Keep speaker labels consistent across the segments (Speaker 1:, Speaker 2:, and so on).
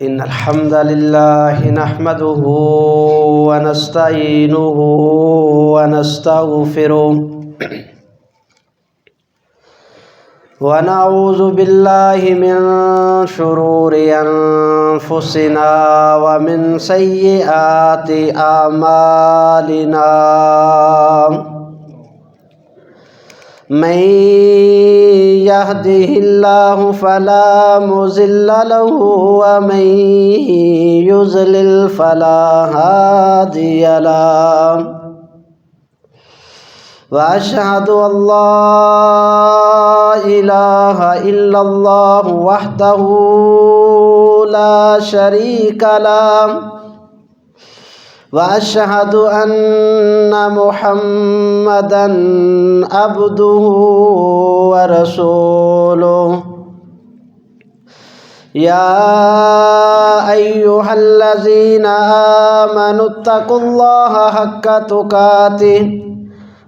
Speaker 1: إن الحمد لله نحمده ونستعينه ونستغفره ونعوذ بالله من شرور أنفسنا ومن سيئات أعمالنا من يهده الله فلا مضل له ومن يضلل فلا هادي له وأشهد أن لا إله إلا الله وحده لا شريك له وأشهد أن محمدًا عبده ورسوله يا أيها الذين آمنوا اتقوا الله حق تقاته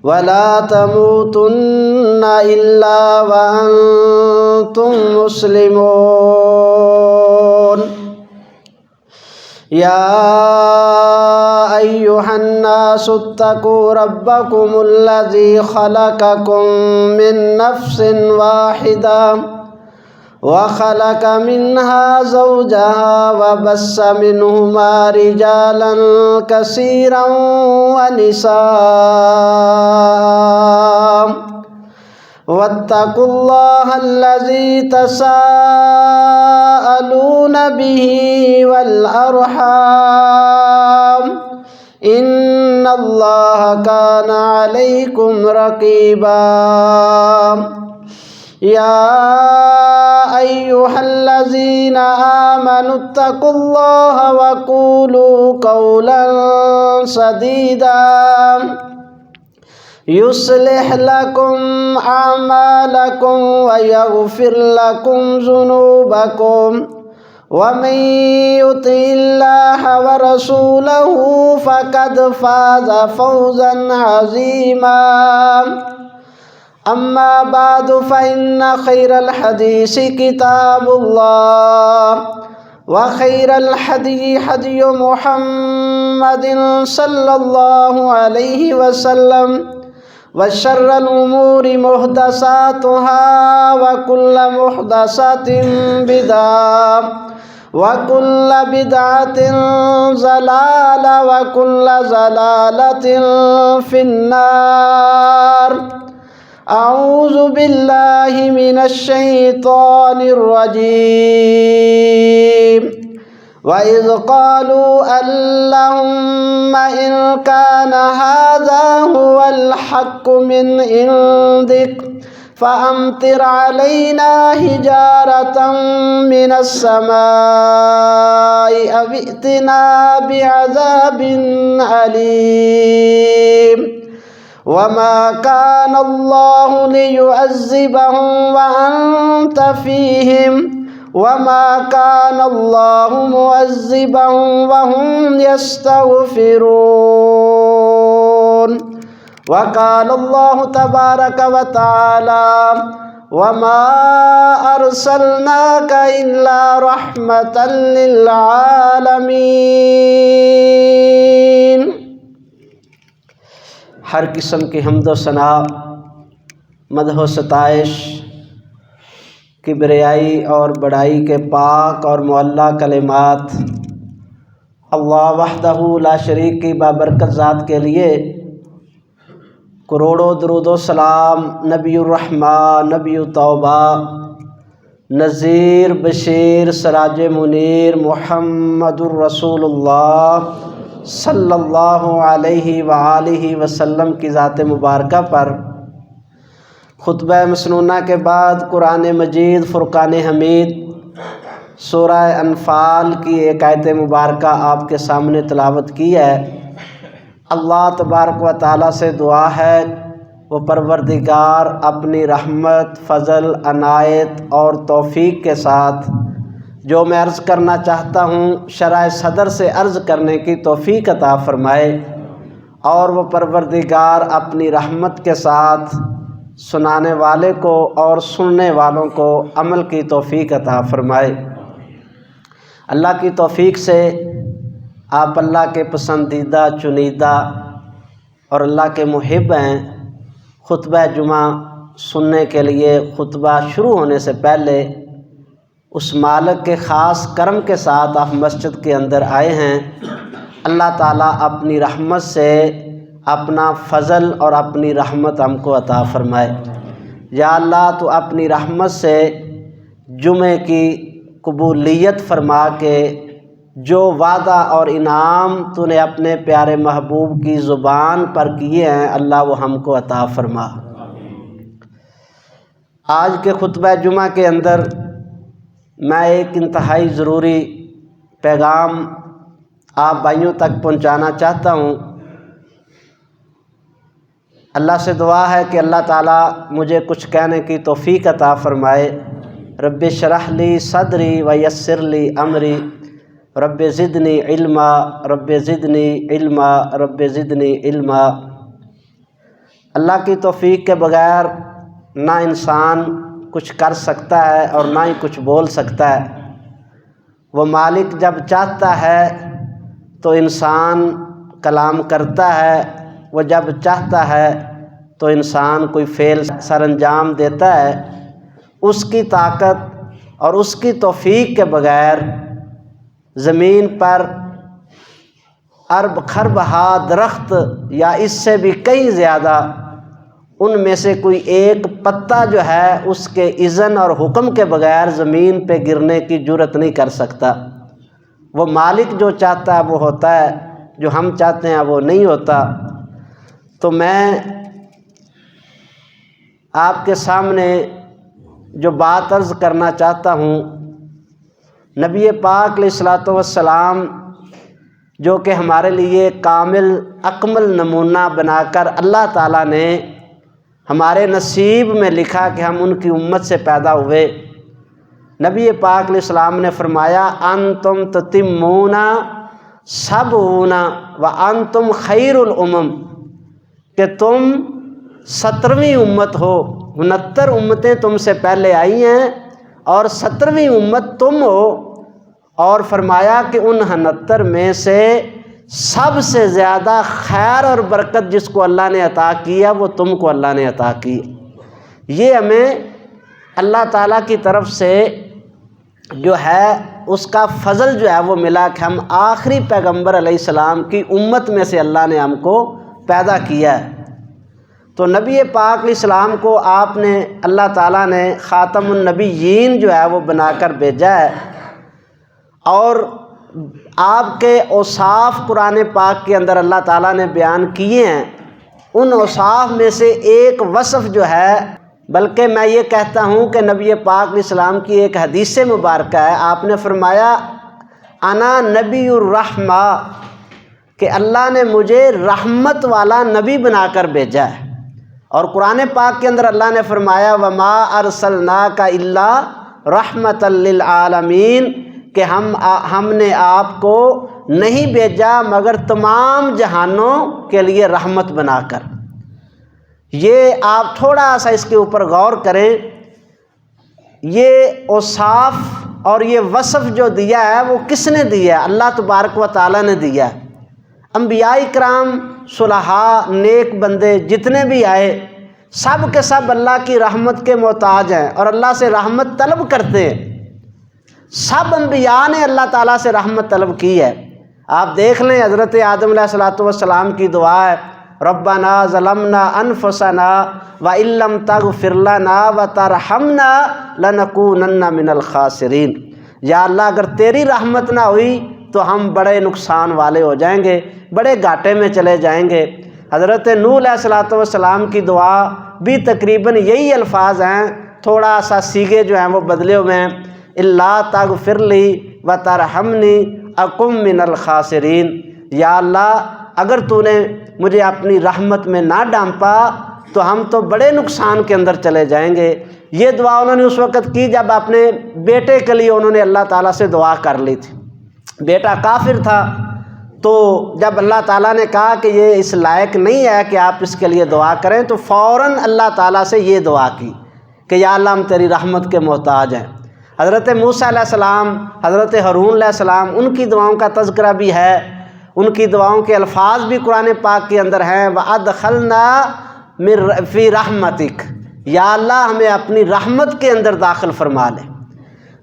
Speaker 1: ولا تموتن إلا وأنتم مسلمون يا أيها الناس اتقوا ربكم الذي خلقكم من نفس واحدة وخلق منها زوجها وبث منهما رجالا كثيرا ونساء واتقوا الله الذي تساءلون به والأرحام إن الله كان عليكم رقيبا يا أيها الذين آمنوا اتقوا الله وقولوا قولا سديدا يصلح لكم أعمالكم ويغفر لكم ذنوبكم ومن يطع الله ورسوله فقد فاز فوزا عظيما أما بعد فإن خير الحديث كتاب الله وخير الهدي هدي محمد صلى الله عليه وسلم وشر الأمور محدثاتها وكل محدثة بدعة وكل بدعة ضلالة وكل ضلالة في النار أعوذ بالله من الشيطان الرجيم وإذ قالوا اللهم إن كان هذا هو الحق من عندك فأمطر علينا حجارة من السماء أو ائتنا بعذاب أليم وما كان الله ليعذبهم وأنت فيهم وما كان الله معذبهم وهم يستغفرون وقال الله تبارك وتعالى وما أرسلناك إلا رحمة للعالمين۔ ہر قسم کی حمد و ثنا، مدح و ستائش، کبریائی اور بڑائی کے پاک اور معلیٰ کلمات اللہ وحدہ لا شریک کی بابرکت ذات کے لیے کروڑوں درود و سلام نبی الرحمہ، نبی توبہ، نذیر بشیر سراج منیر محمد الرسول اللہ صلی اللہ علیہ وآلہ وسلم کی ذات مبارکہ پر۔ خطبہ مسنونہ کے بعد قرآن مجید فرقان حمید سورہ انفال کی ایک آیت مبارکہ آپ کے سامنے تلاوت کی ہے۔ اللہ تبارک و تعالیٰ سے دعا ہے وہ پروردگار اپنی رحمت، فضل، عنایت اور توفیق کے ساتھ جو میں عرض کرنا چاہتا ہوں شرح صدر سے عرض کرنے کی توفیق عطا فرمائے، اور وہ پروردگار اپنی رحمت کے ساتھ سنانے والے کو اور سننے والوں کو عمل کی توفیق عطا فرمائے۔ اللہ کی توفیق سے آپ اللہ کے پسندیدہ چنیدہ اور اللہ کے محب ہیں۔ خطبہ جمعہ سننے کے لیے خطبہ شروع ہونے سے پہلے اس مالک کے خاص کرم کے ساتھ آپ مسجد کے اندر آئے ہیں۔ اللہ تعالیٰ اپنی رحمت سے اپنا فضل اور اپنی رحمت ہم کو عطا فرمائے۔ یا اللہ تو اپنی رحمت سے جمعے کی قبولیت فرما کے جو وعدہ اور انعام تو نے اپنے پیارے محبوب کی زبان پر کیے ہیں اللہ وہ ہم کو عطا فرما۔ آج کے خطبہ جمعہ کے اندر میں ایک انتہائی ضروری پیغام آپ بھائیوں تک پہنچانا چاہتا ہوں۔ اللہ سے دعا ہے کہ اللہ تعالیٰ مجھے کچھ کہنے کی توفیق عطا فرمائے۔ رب اشرح لی صدری ویسر لی امری رب زدنی علما رب زدنی علما رب زدنی علما۔ اللہ کی توفیق کے بغیر نہ انسان کچھ کر سکتا ہے اور نہ ہی کچھ بول سکتا ہے۔ وہ مالک جب چاہتا ہے تو انسان کلام کرتا ہے، وہ جب چاہتا ہے تو انسان کوئی فعل سر انجام دیتا ہے۔ اس کی طاقت اور اس کی توفیق کے بغیر زمین پر ارب خرب ہا درخت یا اس سے بھی کئی زیادہ ان میں سے کوئی ایک پتا جو ہے اس کے اذن اور حکم کے بغیر زمین پہ گرنے کی جرت نہیں کر سکتا۔ وہ مالک جو چاہتا ہے وہ ہوتا ہے، جو ہم چاہتے ہیں وہ نہیں ہوتا۔ تو میں آپ کے سامنے جو بات عرض کرنا چاہتا ہوں، نبی پاک علیہ الصلوۃ والسلام جو کہ ہمارے لیے کامل اکمل نمونہ بنا کر اللہ تعالیٰ نے ہمارے نصیب میں لکھا کہ ہم ان کی امت سے پیدا ہوئے۔ نبی پاک علیہ السلام نے فرمایا انتم تتمون سبعون وانتم خیر الامم، کہ تم 70ویں امت ہو، 69 امتیں تم سے پہلے آئی ہیں اور 70ویں امت تم ہو۔ اور فرمایا کہ ان 69 میں سے سب سے زیادہ خیر اور برکت جس کو اللہ نے عطا کیا وہ تم کو اللہ نے عطا کی۔ یہ ہمیں اللہ تعالیٰ کی طرف سے جو ہے اس کا فضل جو ہے وہ ملا کہ ہم آخری پیغمبر علیہ السلام کی امت میں سے اللہ نے ہم کو پیدا کیا ہے۔ تو نبی پاک علیہ السلام کو آپ نے اللہ تعالیٰ نے خاتم النبیین جو ہے وہ بنا کر بھیجا ہے، اور آپ کے اوصاف قرآن پاک کے اندر اللہ تعالیٰ نے بیان کیے ہیں۔ ان اوصاف میں سے ایک وصف جو ہے، بلکہ میں یہ کہتا ہوں کہ نبی پاک علیہ السلام کی ایک حدیث مبارکہ ہے، آپ نے فرمایا انا نبی الرحمہ، کہ اللہ نے مجھے رحمت والا نبی بنا کر بھیجا ہے۔ اور قرآن پاک کے اندر اللہ نے فرمایا وما ارسلناک الا رحمۃ للعالمین، کہ ہم نے آپ کو نہیں بھیجا مگر تمام جہانوں کے لیے رحمت بنا کر۔ یہ آپ تھوڑا سا اس کے اوپر غور کریں، یہ اوصاف اور یہ وصف جو دیا ہے وہ کس نے دیا ہے؟ اللہ تبارک و تعالیٰ نے دیا ہے۔ انبیاء کرام، صلحاء، نیک بندے جتنے بھی آئے سب کے سب اللہ کی رحمت کے محتاج ہیں اور اللہ سے رحمت طلب کرتے ہیں۔ سب انبیاء نے اللہ تعالیٰ سے رحمت طلب کی ہے۔ آپ دیکھ لیں حضرت آدم علیہ السلام کی دعا ہے ربنا ظلمنا انفسنا وان لم تغفر لنا وترحمنا لنکونن من الخاسرین، یا اللہ اگر تیری رحمت نہ ہوئی تو ہم بڑے نقصان والے ہو جائیں گے، بڑے گھاٹے میں چلے جائیں گے۔ حضرت نوح علیہ السلام کی دعا بھی تقریباً یہی الفاظ ہیں، تھوڑا سا سیگے جو ہیں وہ بدلے ہوئے ہیں، اللہ تغفر لی وترحمنی اکم من الخاسرین، یا اللہ اگر تو نے مجھے اپنی رحمت میں نہ ڈانپا تو ہم تو بڑے نقصان کے اندر چلے جائیں گے۔ یہ دعا انہوں نے اس وقت کی جب اپنے بیٹے کے لیے انہوں نے اللہ تعالیٰ سے دعا کر لی تھی۔ بیٹا کافر تھا، تو جب اللہ تعالیٰ نے کہا کہ یہ اس لائق نہیں ہے کہ آپ اس کے لیے دعا کریں، تو فوراً اللہ تعالیٰ سے یہ دعا کی کہ یا اللہ ہم تیری رحمت کے محتاج ہیں۔ حضرت موسیٰ علیہ السلام، حضرت ہارون علیہ السلام، ان کی دعاؤں کا تذکرہ بھی ہے، ان کی دعاؤں کے الفاظ بھی قرآن پاک کے اندر ہیں، وَأَدْخَلْنَا فِي رَحْمَتِكَ، یا اللہ ہمیں اپنی رحمت کے اندر داخل فرما لے۔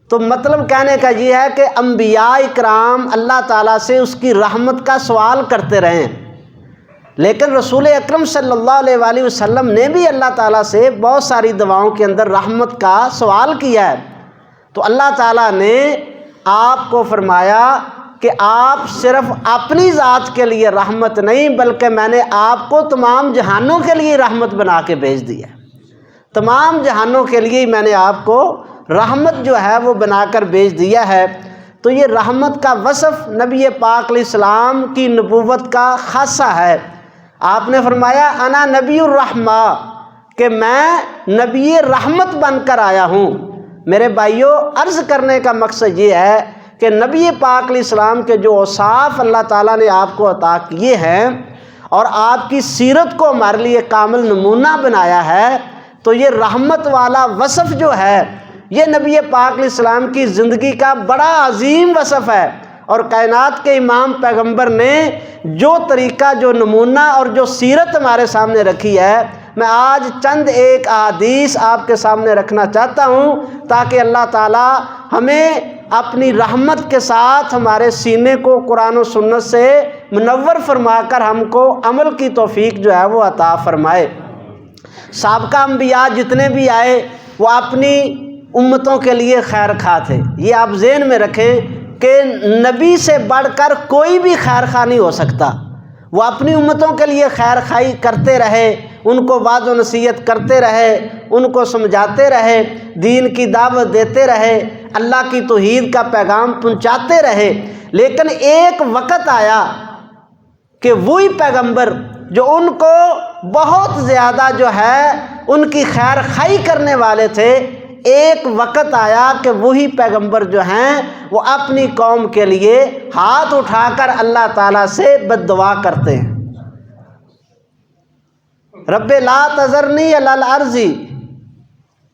Speaker 1: تو مطلب کہنے کا یہ ہے کہ انبیاء اکرام اللہ تعالیٰ سے اس کی رحمت کا سوال کرتے رہیں، لیکن رسول اکرم صلی اللہ علیہ وآلہ وسلم نے بھی اللہ تعالیٰ سے بہت ساری دعاؤں کے اندر رحمت کا سوال کیا ہے۔ تو اللہ تعالیٰ نے آپ کو فرمایا کہ آپ صرف اپنی ذات کے لیے رحمت نہیں، بلکہ میں نے آپ کو تمام جہانوں کے لیے رحمت بنا کے بھیج دیا ہے۔ تمام جہانوں کے لیے میں نے آپ کو رحمت جو ہے وہ بنا کر بھیج دیا ہے۔ تو یہ رحمت کا وصف نبی پاک علیہ السلام کی نبوت کا خاصہ ہے۔ آپ نے فرمایا انا نبی الرحمہ، کہ میں نبی رحمت بن کر آیا ہوں۔ میرے بھائیوں، عرض کرنے کا مقصد یہ ہے کہ نبی پاک علیہ السلام کے جو اوصاف اللہ تعالیٰ نے آپ کو عطا کیے ہیں اور آپ کی سیرت کو ہمارے لیے کامل نمونہ بنایا ہے، تو یہ رحمت والا وصف جو ہے یہ نبی پاک علیہ السلام کی زندگی کا بڑا عظیم وصف ہے۔ اور کائنات کے امام پیغمبر نے جو طریقہ، جو نمونہ اور جو سیرت ہمارے سامنے رکھی ہے، میں آج چند ایک احادیث آپ کے سامنے رکھنا چاہتا ہوں تاکہ اللہ تعالی ہمیں اپنی رحمت کے ساتھ ہمارے سینے کو قرآن و سنت سے منور فرما کر ہم کو عمل کی توفیق جو ہے وہ عطا فرمائے۔ سابقہ انبیاء جتنے بھی آئے وہ اپنی امتوں کے لیے خیر خواہ تھے۔ یہ آپ ذہن میں رکھیں کہ نبی سے بڑھ کر کوئی بھی خیر خواہ نہیں ہو سکتا۔ وہ اپنی امتوں کے لیے خیر خواہی کرتے رہے، ان کو وعظ و نصیحت کرتے رہے، ان کو سمجھاتے رہے، دین کی دعوت دیتے رہے، اللہ کی توحید کا پیغام پہنچاتے رہے۔ لیکن ایک وقت آیا کہ وہی پیغمبر جو ان کو بہت زیادہ جو ہے ان کی خیر خواہی کرنے والے تھے، ایک وقت آیا کہ وہی پیغمبر جو ہیں وہ اپنی قوم کے لیے ہاتھ اٹھا کر اللہ تعالیٰ سے بد دعا کرتے ہیں۔ رب لا تذرنی علی الارض،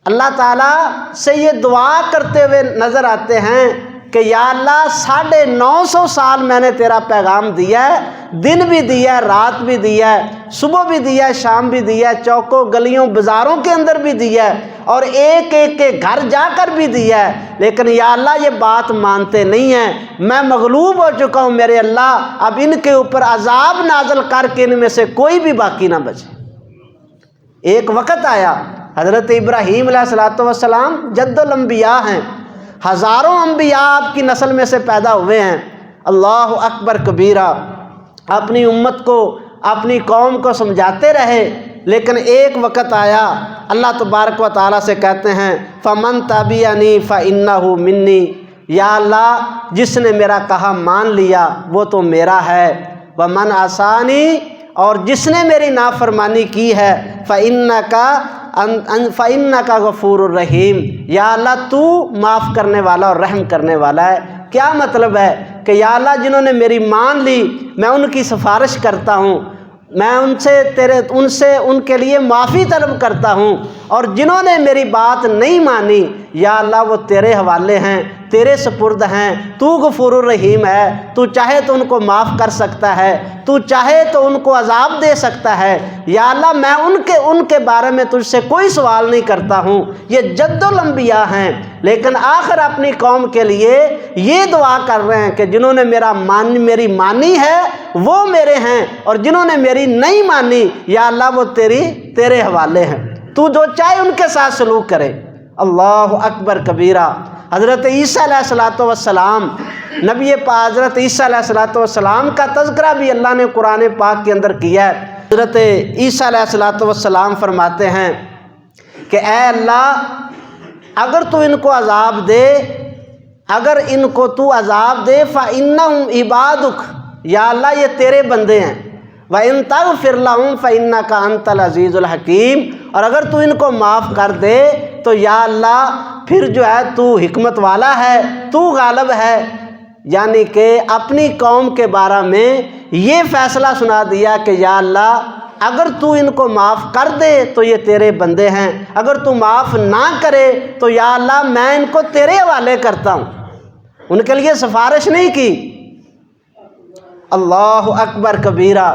Speaker 1: اللہ تعالیٰ سے یہ دعا کرتے ہوئے نظر آتے ہیں کہ یا اللہ 950 سال میں نے تیرا پیغام دیا ہے، دن بھی دیا ہے، رات بھی دیا ہے، صبح بھی دیا ہے، شام بھی دیا ہے، چوکوں گلیوں بازاروں کے اندر بھی دیا ہے، اور ایک ایک کے گھر جا کر بھی دیا ہے، لیکن یا اللہ یہ بات مانتے نہیں ہیں، میں مغلوب ہو چکا ہوں میرے اللہ، اب ان کے اوپر عذاب نازل کر کے ان میں سے کوئی بھی باقی نہ بچے۔ ایک وقت آیا، حضرت ابراہیم علیہ السلام جد الانبیاء ہیں، ہزاروں انبیاء آپ کی نسل میں سے پیدا ہوئے ہیں، اللہ اکبر کبیرہ، اپنی امت کو، اپنی قوم کو سمجھاتے رہے، لیکن ایک وقت آیا اللہ تبارک و تعالیٰ سے کہتے ہیں فمن تبعنی فانہ منی، یا اللہ جس نے میرا کہا مان لیا وہ تو میرا ہے، ومن عصانی، اور جس نے میری نافرمانی کی ہے فإنک غفور الرحیم، یا اللہ تو معاف کرنے والا اور رحم کرنے والا ہے۔ کیا مطلب ہے کہ یا اللہ جنہوں نے میری مان لی میں ان کی سفارش کرتا ہوں، میں ان کے لیے معافی طلب کرتا ہوں، اور جنہوں نے میری بات نہیں مانی یا اللہ وہ تیرے حوالے ہیں، تیرے سپرد ہیں، تو غفور الرحیم ہے، تو چاہے تو ان کو معاف کر سکتا ہے، تو چاہے تو ان کو عذاب دے سکتا ہے، یا اللہ میں ان کے بارے میں تجھ سے کوئی سوال نہیں کرتا ہوں۔ یہ جد الانبیاء ہیں، لیکن آخر اپنی قوم کے لیے یہ دعا کر رہے ہیں کہ جنہوں نے میری مانی ہے وہ میرے ہیں، اور جنہوں نے میری نہیں مانی یا اللہ وہ تیرے حوالے ہیں، تو جو چاہے ان کے ساتھ سلوک کرے۔ اللہ اکبر کبیرہ۔ حضرت عیسیٰ علیہ السلام، نبی پاک حضرت عیسیٰ علیہ السلام کا تذکرہ بھی اللہ نے قرآن پاک کے اندر کیا ہے۔ حضرت عیسیٰ علیہ السلام فرماتے ہیں کہ اے اللہ اگر تو ان کو عذاب دے، اگر ان کو تو عذاب دے فإنہم عبادک، یا اللہ یہ تیرے بندے ہیں، وَإِن تَغْفِرْ لَهُمْ فَإِنَّكَ أَنْتَ الْعَزِيزُ الْحَكِيمُ، اور اگر تو ان کو معاف کر دے تو یا اللہ پھر جو ہے تو حکمت والا ہے، تو غالب ہے۔ یعنی کہ اپنی قوم کے بارے میں یہ فیصلہ سنا دیا کہ یا اللہ اگر تو ان کو معاف کر دے تو یہ تیرے بندے ہیں، اگر تو معاف نہ کرے تو یا اللہ میں ان کو تیرے حوالے کرتا ہوں۔ ان کے لیے سفارش نہیں کی۔ اللہ اکبر کبیرہ۔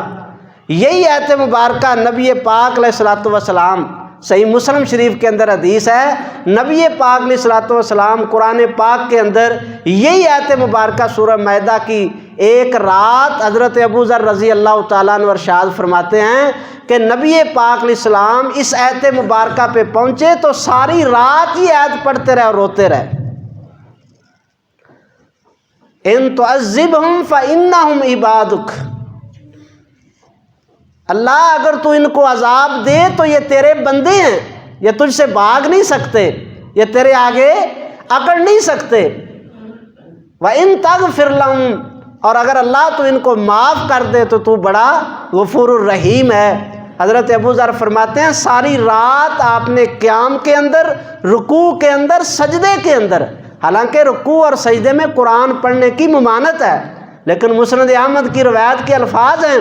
Speaker 1: یہی آیت مبارکہ نبی پاک علیہ الصلوۃ والسلام، صحیح مسلم شریف کے اندر حدیث ہے، نبی پاک علیہ الصلوۃ والسلام قرآن پاک کے اندر یہی آیت مبارکہ سورہ مائدہ کی ایک رات حضرت ابو ذر رضی اللہ تعالیٰ عنہ ارشاد فرماتے ہیں کہ نبی پاک علیہ السلام اس آیت مبارکہ پہ پہنچے تو ساری رات یہ آیت پڑھتے رہے اور روتے رہے۔ ان تعذبہم فانہم عبادک، اللہ اگر تو ان کو عذاب دے تو یہ تیرے بندے ہیں، یہ تجھ سے بھاگ نہیں سکتے، یہ تیرے آگے اکڑ نہیں سکتے۔ وَإِن تَغْفِرْ لَهُمْ، اور اگر اللہ تو ان کو معاف کر دے تو بڑا غفور الرحیم ہے۔ حضرت ابو ذر فرماتے ہیں ساری رات آپ نے قیام کے اندر، رکوع کے اندر، سجدے کے اندر، حالانکہ رکوع اور سجدے میں قرآن پڑھنے کی ممانت ہے، لیکن مسند احمد کی روایت کے الفاظ ہیں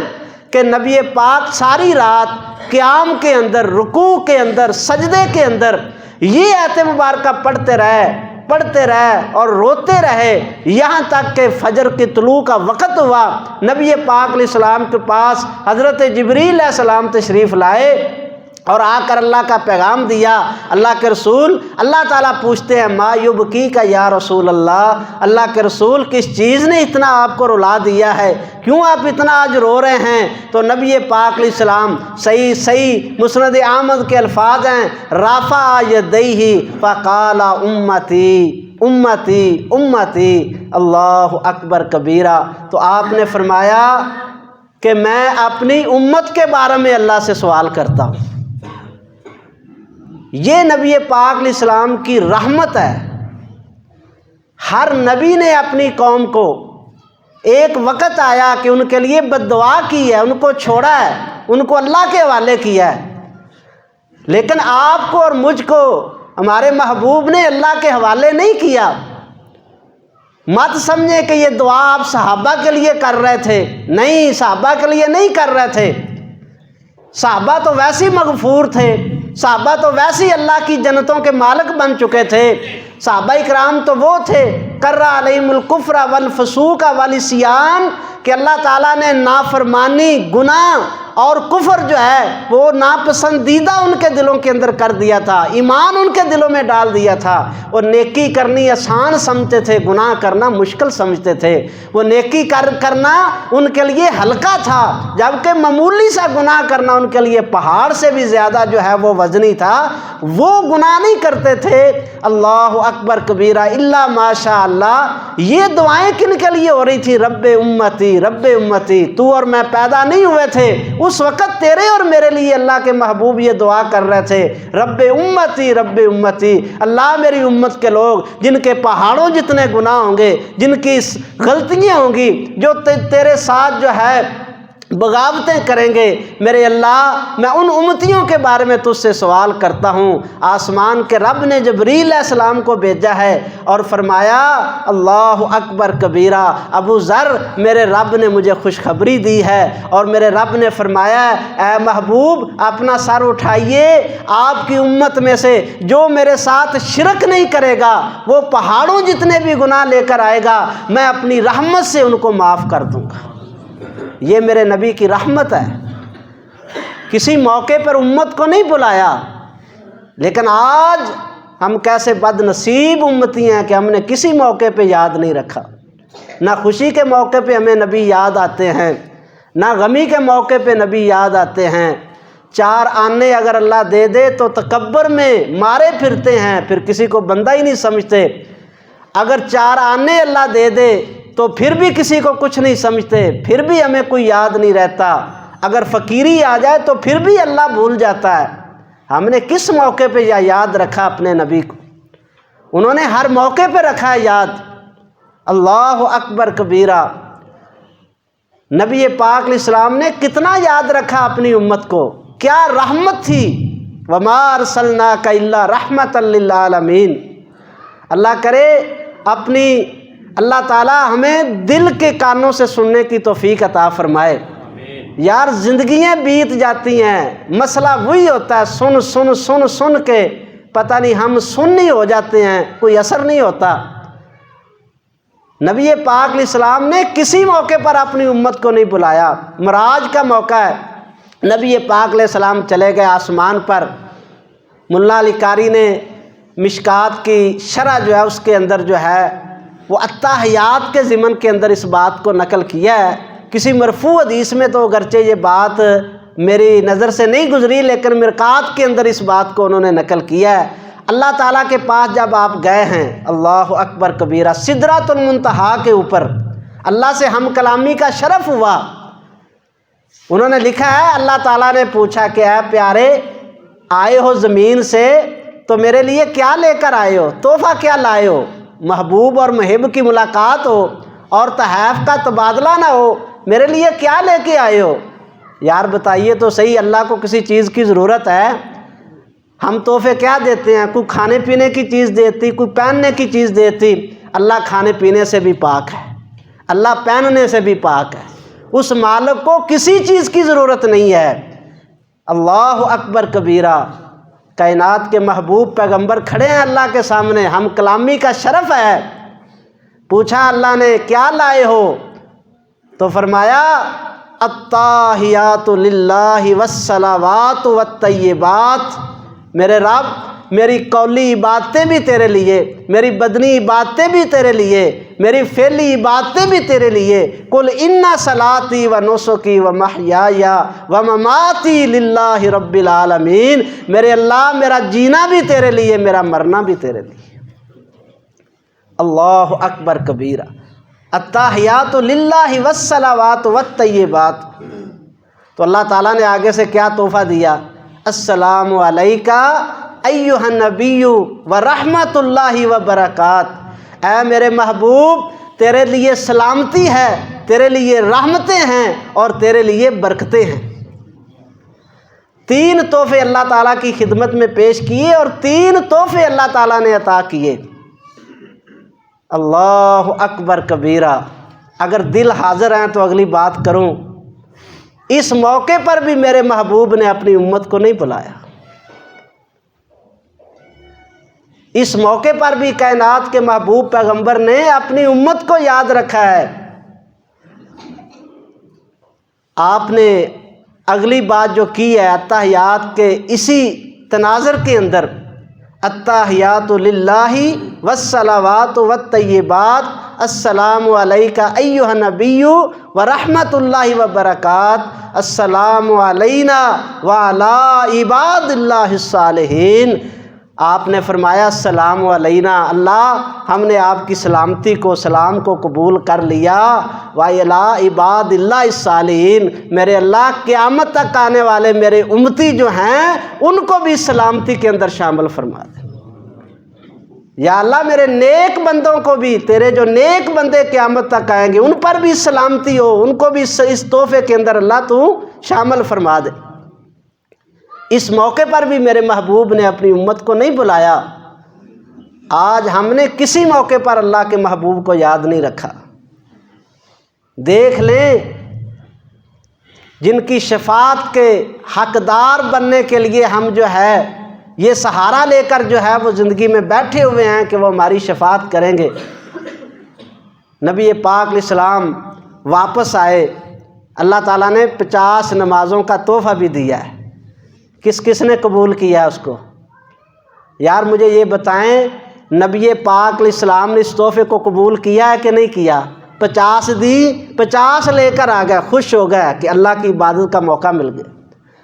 Speaker 1: کہ نبی پاک ساری رات قیام کے اندر، رکوع کے اندر، سجدے کے اندر یہ آیت مبارکہ پڑھتے رہے اور روتے رہے، یہاں تک کہ فجر کی طلوع کا وقت ہوا۔ نبی پاک علیہ السلام کے پاس حضرت جبریل علیہ السلام تشریف لائے اور آ کر اللہ کا پیغام دیا۔ اللہ کے رسول، اللہ تعالیٰ پوچھتے ہیں ما یبکیک یا رسول اللہ، اللہ کے رسول کس چیز نے اتنا آپ کو رلا دیا ہے، کیوں آپ اتنا آج رو رہے ہیں؟ تو نبی پاک علیہ السلام صحیح مسند احمد کے الفاظ ہیں رافع یدیہ فقال امتی امتی امتی، اللہ اکبر کبیرہ۔ تو آپ نے فرمایا کہ میں اپنی امت کے بارے میں اللہ سے سوال کرتا ہوں۔ یہ نبی پاک علیہ السلام کی رحمت ہے۔ ہر نبی نے اپنی قوم کو ایک وقت آیا کہ ان کے لیے بد دعا کی ہے، ان کو چھوڑا ہے، ان کو اللہ کے حوالے کیا ہے، لیکن آپ کو اور مجھ کو ہمارے محبوب نے اللہ کے حوالے نہیں کیا۔ مت سمجھے کہ یہ دعا آپ صحابہ کے لیے کر رہے تھے، نہیں، صحابہ کے لیے نہیں کر رہے تھے۔ صحابہ تو ویسے مغفور تھے، صحابہ تو ویسے اللہ کی جنتوں کے مالک بن چکے تھے۔ صحابہ اکرام تو وہ تھے کرہ علیہم الکفر والفسوق والعصیان کہ اللہ تعالیٰ نے نافرمانی، گناہ اور کفر جو ہے وہ ناپسندیدہ ان کے دلوں کے اندر کر دیا تھا، ایمان ان کے دلوں میں ڈال دیا تھا۔ وہ نیکی کرنی آسان سمجھتے تھے، گناہ کرنا مشکل سمجھتے تھے۔ وہ نیکی کرنا ان کے لیے ہلکا تھا، جبکہ معمولی سا گناہ کرنا ان کے لیے پہاڑ سے بھی زیادہ جو ہے وہ وزنی تھا۔ وہ گناہ نہیں کرتے تھے۔ اللہ اکبر کبیرہ، الا ماشاء اللہ۔ یہ دعائیں کن کے لیے ہو رہی تھی؟ رب امتی رب امتی، تو اور میں پیدا نہیں ہوئے تھے اس وقت تیرے اور میرے لیے اللہ کے محبوب یہ دعا کر رہے تھے رب امتی رب امتی، اللہ میری امت کے لوگ جن کے پہاڑوں جتنے گناہ ہوں گے، جن کی غلطیاں ہوں گی، جو تیرے ساتھ جو ہے بغاوتیں کریں گے، میرے اللہ میں ان امتیوں کے بارے میں تجھ سے سوال کرتا ہوں۔ آسمان کے رب نے جبریل علیہ السلام کو بھیجا ہے اور فرمایا اللہ اکبر کبیرہ، ابو ذر میرے رب نے مجھے خوشخبری دی ہے، اور میرے رب نے فرمایا اے محبوب اپنا سر اٹھائیے، آپ کی امت میں سے جو میرے ساتھ شرک نہیں کرے گا، وہ پہاڑوں جتنے بھی گناہ لے کر آئے گا، میں اپنی رحمت سے ان کو معاف کر دوں گا۔ یہ میرے نبی کی رحمت ہے۔ کسی موقع پر امت کو نہیں بلایا، لیکن آج ہم کیسے بد نصیب امتی ہیں کہ ہم نے کسی موقع پہ یاد نہیں رکھا۔ نہ خوشی کے موقع پہ ہمیں نبی یاد آتے ہیں، نہ غمی کے موقع پہ نبی یاد آتے ہیں۔ 4 آنے اگر اللہ دے دے تو تکبر میں مارے پھرتے ہیں، پھر کسی کو بندہ ہی نہیں سمجھتے۔ اگر 4 آنے اللہ دے دے تو پھر بھی کسی کو کچھ نہیں سمجھتے، پھر بھی ہمیں کوئی یاد نہیں رہتا۔ اگر فقیری آ جائے تو پھر بھی اللہ بھول جاتا ہے۔ ہم نے کس موقع پہ یاد رکھا اپنے نبی کو؟ انہوں نے ہر موقع پہ رکھا ہے یاد۔ اللہ اکبر کبیرہ۔ نبی پاک علیہ السلام نے کتنا یاد رکھا اپنی امت کو، کیا رحمت تھی۔ وما ارسلناک الا رحمۃ للعالمین۔ اللہ کرے اپنی اللہ تعالیٰ ہمیں دل کے کانوں سے سننے کی توفیق عطا فرمائے۔ یار زندگیاں بیت جاتی ہیں، مسئلہ وہی ہوتا ہے، سن سن سن سن کے پتہ نہیں ہم سنی ہو جاتے ہیں، کوئی اثر نہیں ہوتا۔ نبی پاک علیہ السلام نے کسی موقع پر اپنی امت کو نہیں بلایا۔ معراج کا موقع ہے، نبی پاک علیہ السلام چلے گئے آسمان پر۔ ملا علی قاری نے مشکات کی شرح جو ہے اس کے اندر جو ہے وہ التحیات کے ضمن کے اندر اس بات کو نقل کیا ہے۔ کسی مرفوع حدیث میں تو اگرچہ یہ بات میری نظر سے نہیں گزری، لیکن مرقات کے اندر اس بات کو انہوں نے نقل کیا ہے۔ اللہ تعالیٰ کے پاس جب آپ گئے ہیں، اللہ اکبر کبیرہ، سدرۃ المنتہا کے اوپر اللہ سے ہم کلامی کا شرف ہوا۔ انہوں نے لکھا ہے اللہ تعالیٰ نے پوچھا کہ اے پیارے، آئے ہو زمین سے تو میرے لیے کیا لے کر آئے ہو، تحفہ کیا لائے ہو؟ محبوب اور محب کی ملاقات ہو اور تحائف کا تبادلہ نہ ہو، میرے لیے کیا لے کے آئے ہو؟ یار بتائیے تو صحیح، اللہ کو کسی چیز کی ضرورت ہے؟ ہم تحفے کیا دیتے ہیں؟ کوئی کھانے پینے کی چیز دیتی، کوئی پہننے کی چیز دیتی۔ اللہ کھانے پینے سے بھی پاک ہے، اللہ پہننے سے بھی پاک ہے، اس مالک کو کسی چیز کی ضرورت نہیں ہے۔ اللہ اکبر کبیرہ، کائنات کے محبوب پیغمبر کھڑے ہیں اللہ کے سامنے، ہم کلامی کا شرف ہے۔ پوچھا اللہ نے کیا لائے ہو؟ تو فرمایا التحیات للہ والصلوات والطیبات، میرے رب میری قولی عبادتیں بھی تیرے لیے، میری بدنی عبادتیں بھی تیرے لیے، میری فعلی عبادتیں بھی تیرے لیے۔ قل ان صلاتی و نسکی و محیای و مماتی للہ رب العالمین، میرے اللہ میرا جینا بھی تیرے لیے، میرا مرنا بھی تیرے لیے۔ اللہ اکبر کبیرہ، التحیات للہ والصلوات والطیبات۔ تو اللہ تعالیٰ نے آگے سے کیا تحفہ دیا؟ السلام علیکہ ایھا النبی ورحمۃ اللہ وبرکاتہ، اے میرے محبوب تیرے لیے سلامتی ہے، تیرے لیے رحمتیں ہیں اور تیرے لیے برکتیں ہیں۔ تین تحفے اللہ تعالیٰ کی خدمت میں پیش کیے اور تین تحفے اللہ تعالیٰ نے عطا کیے۔ اللہ اکبر کبیرہ، اگر دل حاضر ہیں تو اگلی بات کروں۔ اس موقع پر بھی میرے محبوب نے اپنی امت کو نہیں بلایا، اس موقع پر بھی کائنات کے محبوب پیغمبر نے اپنی امت کو یاد رکھا ہے۔ آپ نے اگلی بات جو کی ہے التحیات کے اسی تناظر کے اندر، التحیات للہ والصلوات والطیبات، السلام علیکہ ایھا النبی ورحمۃ اللہ وبرکاتہ، السلام علینا وعلی عباد اللہ الصالحین۔ آپ نے فرمایا السلام علینا، اللہ ہم نے آپ کی سلامتی کو، سلام کو قبول کر لیا، وعلی عباد اللہ الصالحین، میرے اللہ قیامت تک آنے والے میرے امتی جو ہیں ان کو بھی سلامتی کے اندر شامل فرما دے۔ یا اللہ میرے نیک بندوں کو بھی، تیرے جو نیک بندے قیامت تک آئیں گے ان پر بھی سلامتی ہو، ان کو بھی اس تحفے کے اندر اللہ تو شامل فرما دے۔ اس موقع پر بھی میرے محبوب نے اپنی امت کو نہیں بلایا۔ آج ہم نے کسی موقع پر اللہ کے محبوب کو یاد نہیں رکھا۔ دیکھ لیں جن کی شفاعت کے حقدار بننے کے لیے ہم جو ہے یہ سہارا لے کر جو ہے وہ زندگی میں بیٹھے ہوئے ہیں کہ وہ ہماری شفاعت کریں گے۔ نبی پاک علیہ السلام واپس آئے، اللہ تعالیٰ نے 50 نمازوں کا تحفہ بھی دیا ہے۔ کس کس نے قبول کیا اس کو؟ یار مجھے یہ بتائیں، نبی پاک علیہ السلام نے اس تحفے کو قبول کیا ہے کہ نہیں کیا؟ 50 دی، 50 لے کر آ گئے، خوش ہو گئے کہ اللہ کی عبادت کا موقع مل گیا۔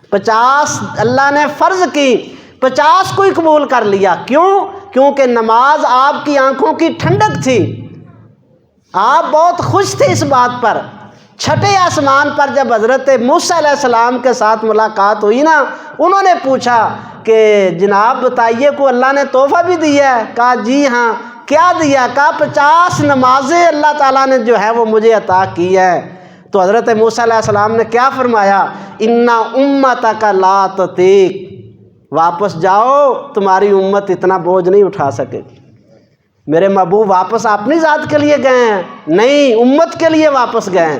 Speaker 1: 50 اللہ نے فرض کی، 50 کو ہی قبول کر لیا۔ کیوں؟ کیونکہ نماز آپ کی آنکھوں کی ٹھنڈک تھی، آپ بہت خوش تھے اس بات پر۔ چھٹے آسمان پر جب حضرت موسیٰ علیہ السلام کے ساتھ ملاقات ہوئی نا، انہوں نے پوچھا کہ جناب بتائیے کو اللہ نے تحفہ بھی دیا ہے؟ کہا جی ہاں۔ کیا دیا؟ کہا 50 نمازیں اللہ تعالیٰ نے جو ہے وہ مجھے عطا کی ہے۔ تو حضرت موسیٰ علیہ السلام نے کیا فرمایا؟ اِنَّ أُمَّتَكَ لَا تُطِيقُ، واپس جاؤ، تمہاری امت اتنا بوجھ نہیں اٹھا سکے گی۔ میرے محبوب واپس اپنی ذات کے لیے گئے ہیں؟ نہیں، امت کے لیے واپس گئے ہیں۔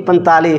Speaker 1: 45।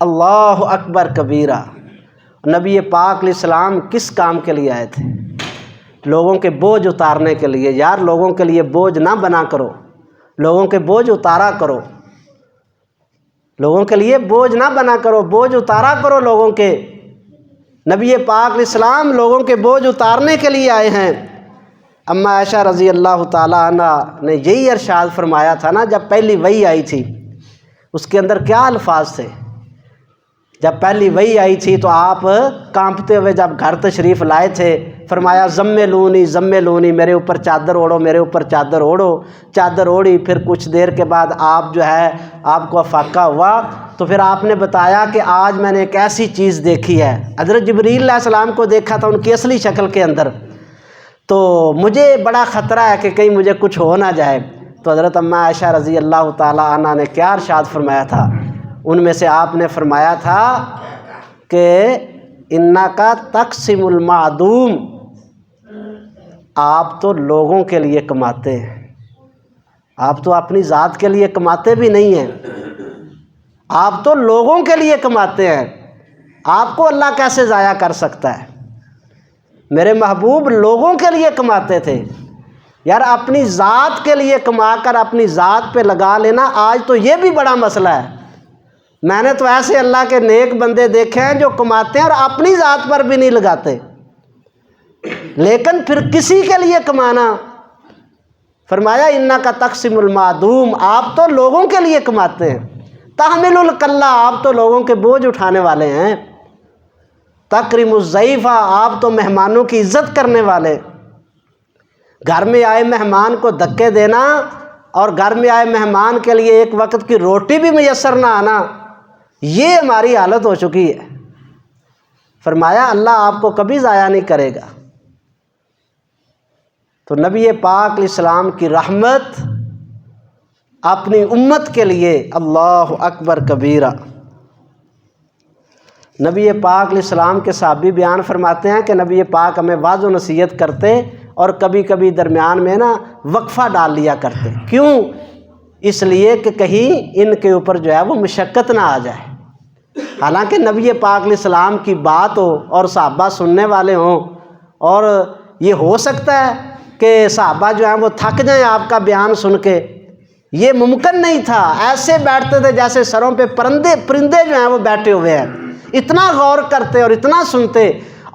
Speaker 1: اللہ اکبر کبیرہ۔ نبی پاک علیہ السلام کس کام کے لیے آئے تھے؟ لوگوں کے بوجھ اتارنے کے لیے۔ یار لوگوں کے لیے بوجھ نہ بنا کرو، لوگوں کے بوجھ اتارا کرو، لوگوں کے لیے بوجھ نہ بنا کرو، بوجھ اتارا کرو لوگوں کے۔ نبی پاک علیہ السلام لوگوں کے بوجھ اتارنے کے لیے آئے ہیں۔ اما عائشہ رضی اللہ تعالیٰ عنہ نے یہی ارشاد فرمایا تھا نا، جب پہلی وحی آئی تھی اس کے اندر کیا الفاظ تھے؟ جب پہلی وحی آئی تھی تو آپ کانپتے ہوئے جب گھر تشریف لائے تھے، فرمایا زملونی زملونی، میرے اوپر چادر اوڑھو، میرے اوپر چادر اوڑھو۔ چادر اوڑھی، پھر کچھ دیر کے بعد آپ جو ہے آپ کو افاقہ ہوا، تو پھر آپ نے بتایا کہ آج میں نے ایک ایسی چیز دیکھی ہے۔ حضرت جبریل علیہ السلام کو دیکھا تھا ان کی اصلی شکل کے اندر، تو مجھے بڑا خطرہ ہے کہ کہیں مجھے کچھ ہو نہ جائے۔ تو حضرت اما عائشہ رضی اللہ تعالیٰ عنہ نے کیا ارشاد فرمایا تھا؟ ان میں سے آپ نے فرمایا تھا کہ انکا تقسم المعدوم، آپ تو لوگوں کے لیے کماتے ہیں، آپ تو اپنی ذات کے لیے کماتے بھی نہیں ہیں، آپ تو لوگوں کے لیے کماتے ہیں۔ آپ کو اللہ کیسے ضائع کر سکتا ہے؟ میرے محبوب لوگوں کے لیے کماتے تھے۔ یار اپنی ذات کے لیے کما کر اپنی ذات پہ لگا لینا، آج تو یہ بھی بڑا مسئلہ ہے۔ میں نے تو ایسے اللہ کے نیک بندے دیکھے ہیں جو کماتے ہیں اور اپنی ذات پر بھی نہیں لگاتے، لیکن پھر کسی کے لیے کمانا۔ فرمایا انکا تقسم المعدوم، آپ تو لوگوں کے لیے کماتے ہیں۔ تحمل الکلہ، آپ تو لوگوں کے بوجھ اٹھانے والے ہیں۔ تکریم الضیفہ، آپ تو مہمانوں کی عزت کرنے والے۔ گھر میں آئے مہمان کو دھکے دینا اور گھر میں آئے مہمان کے لیے ایک وقت کی روٹی بھی میسر نہ آنا، یہ ہماری حالت ہو چکی ہے۔ فرمایا اللہ آپ کو کبھی ضائع نہیں کرے گا۔ تو نبی پاک علیہ السلام کی رحمت اپنی امت کے لیے، اللہ اکبر کبیرہ۔ نبی پاک علیہ السلام کے صحابی بیان فرماتے ہیں کہ نبی پاک ہمیں واعظ و نصیحت کرتے اور کبھی کبھی درمیان میں نا وقفہ ڈال لیا کرتے۔ کیوں؟ اس لیے کہ کہیں ان کے اوپر جو ہے وہ مشقت نہ آ جائے۔ حالانکہ نبی پاک علیہ السلام کی بات ہو اور صحابہ سننے والے ہوں، اور یہ ہو سکتا ہے کہ صحابہ جو ہیں وہ تھک جائیں آپ کا بیان سن کے، یہ ممکن نہیں تھا۔ ایسے بیٹھتے تھے جیسے سروں پہ پرندے جو ہیں وہ بیٹھے ہوئے ہیں، اتنا غور کرتے اور اتنا سنتے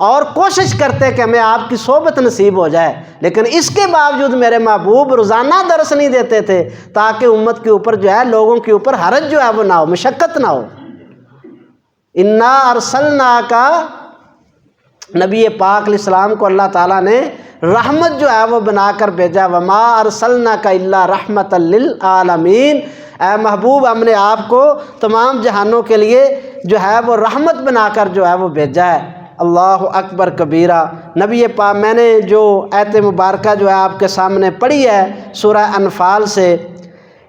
Speaker 1: اور کوشش کرتے کہ ہمیں آپ کی صحبت نصیب ہو جائے، لیکن اس کے باوجود میرے محبوب روزانہ درس نہیں دیتے تھے تاکہ امت کے اوپر جو ہے، لوگوں کے اوپر حرج جو ہے وہ نہ ہو، مشقت نہ ہو۔ انا ارسلناک، نبی پاک علیہ السلام کو اللہ تعالیٰ نے رحمت جو ہے وہ بنا کر بھیجا۔ وما ارسلناک الا رحمۃ للعالمین، اے محبوب ہم نے آپ کو تمام جہانوں کے لیے جو ہے وہ رحمت بنا کر جو ہے وہ بھیجا ہے۔ اللہ اکبر کبیرہ۔ نبی پاک، میں نے جو آیت مبارکہ جو ہے آپ کے سامنے پڑھی ہے سورہ انفال سے،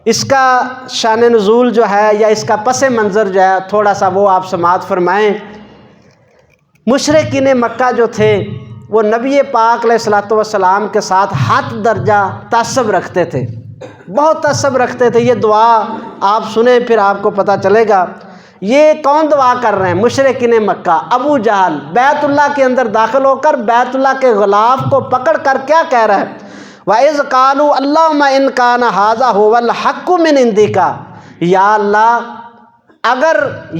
Speaker 1: اس کا شان نزول جو ہے یا اس کا پس منظر جو ہے تھوڑا سا وہ آپ سماعت فرمائیں۔ مشرکین مکہ جو تھے وہ نبی پاک علیہ الصلوۃ والسلام کے ساتھ حد درجہ تعصب رکھتے تھے، بہت تعصب رکھتے تھے۔ یہ دعا آپ سنیں پھر آپ کو پتہ چلے گا یہ کون دعا کر رہے ہیں۔ مشرکین مکہ، ابو جہل بیت اللہ کے اندر داخل ہو کر بیت اللہ کے غلاف کو پکڑ کر کیا کہہ رہا ہے؟ وَإِذْ قَالُوا اللَّهُمَّ إِنْ كَانَ هَذَا هُوَ الْحَقُّ مِنْ عِنْدِكَ، یا اللہ اگر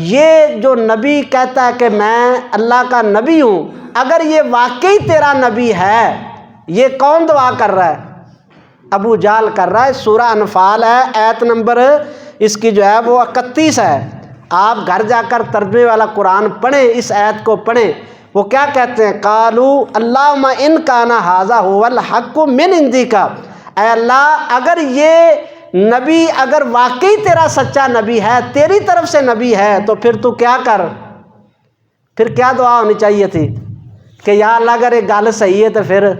Speaker 1: یہ جو نبی کہتا ہے کہ میں اللہ کا نبی ہوں، اگر یہ واقعی تیرا نبی ہے، یہ کون دعا کر رہا ہے؟ ابو جہل کر رہا ہے۔ سورہ انفال ہے، آیت نمبر اس کی جو ہے وہ 31 ہے۔ آپ گھر جا کر ترجمے والا قرآن پڑھیں، اس آیت کو پڑھیں۔ وہ کیا کہتے ہیں؟ قالوا اللہم ان کان ھذا ھو الحق من عندک، اے اللہ اگر یہ نبی اگر واقعی تیرا سچا نبی ہے، تیری طرف سے نبی ہے، تو پھر تو کیا کر، پھر کیا دعا ہونی چاہیے تھی کہ یا اللہ اگر یہ گل صحیح ہے تو پھر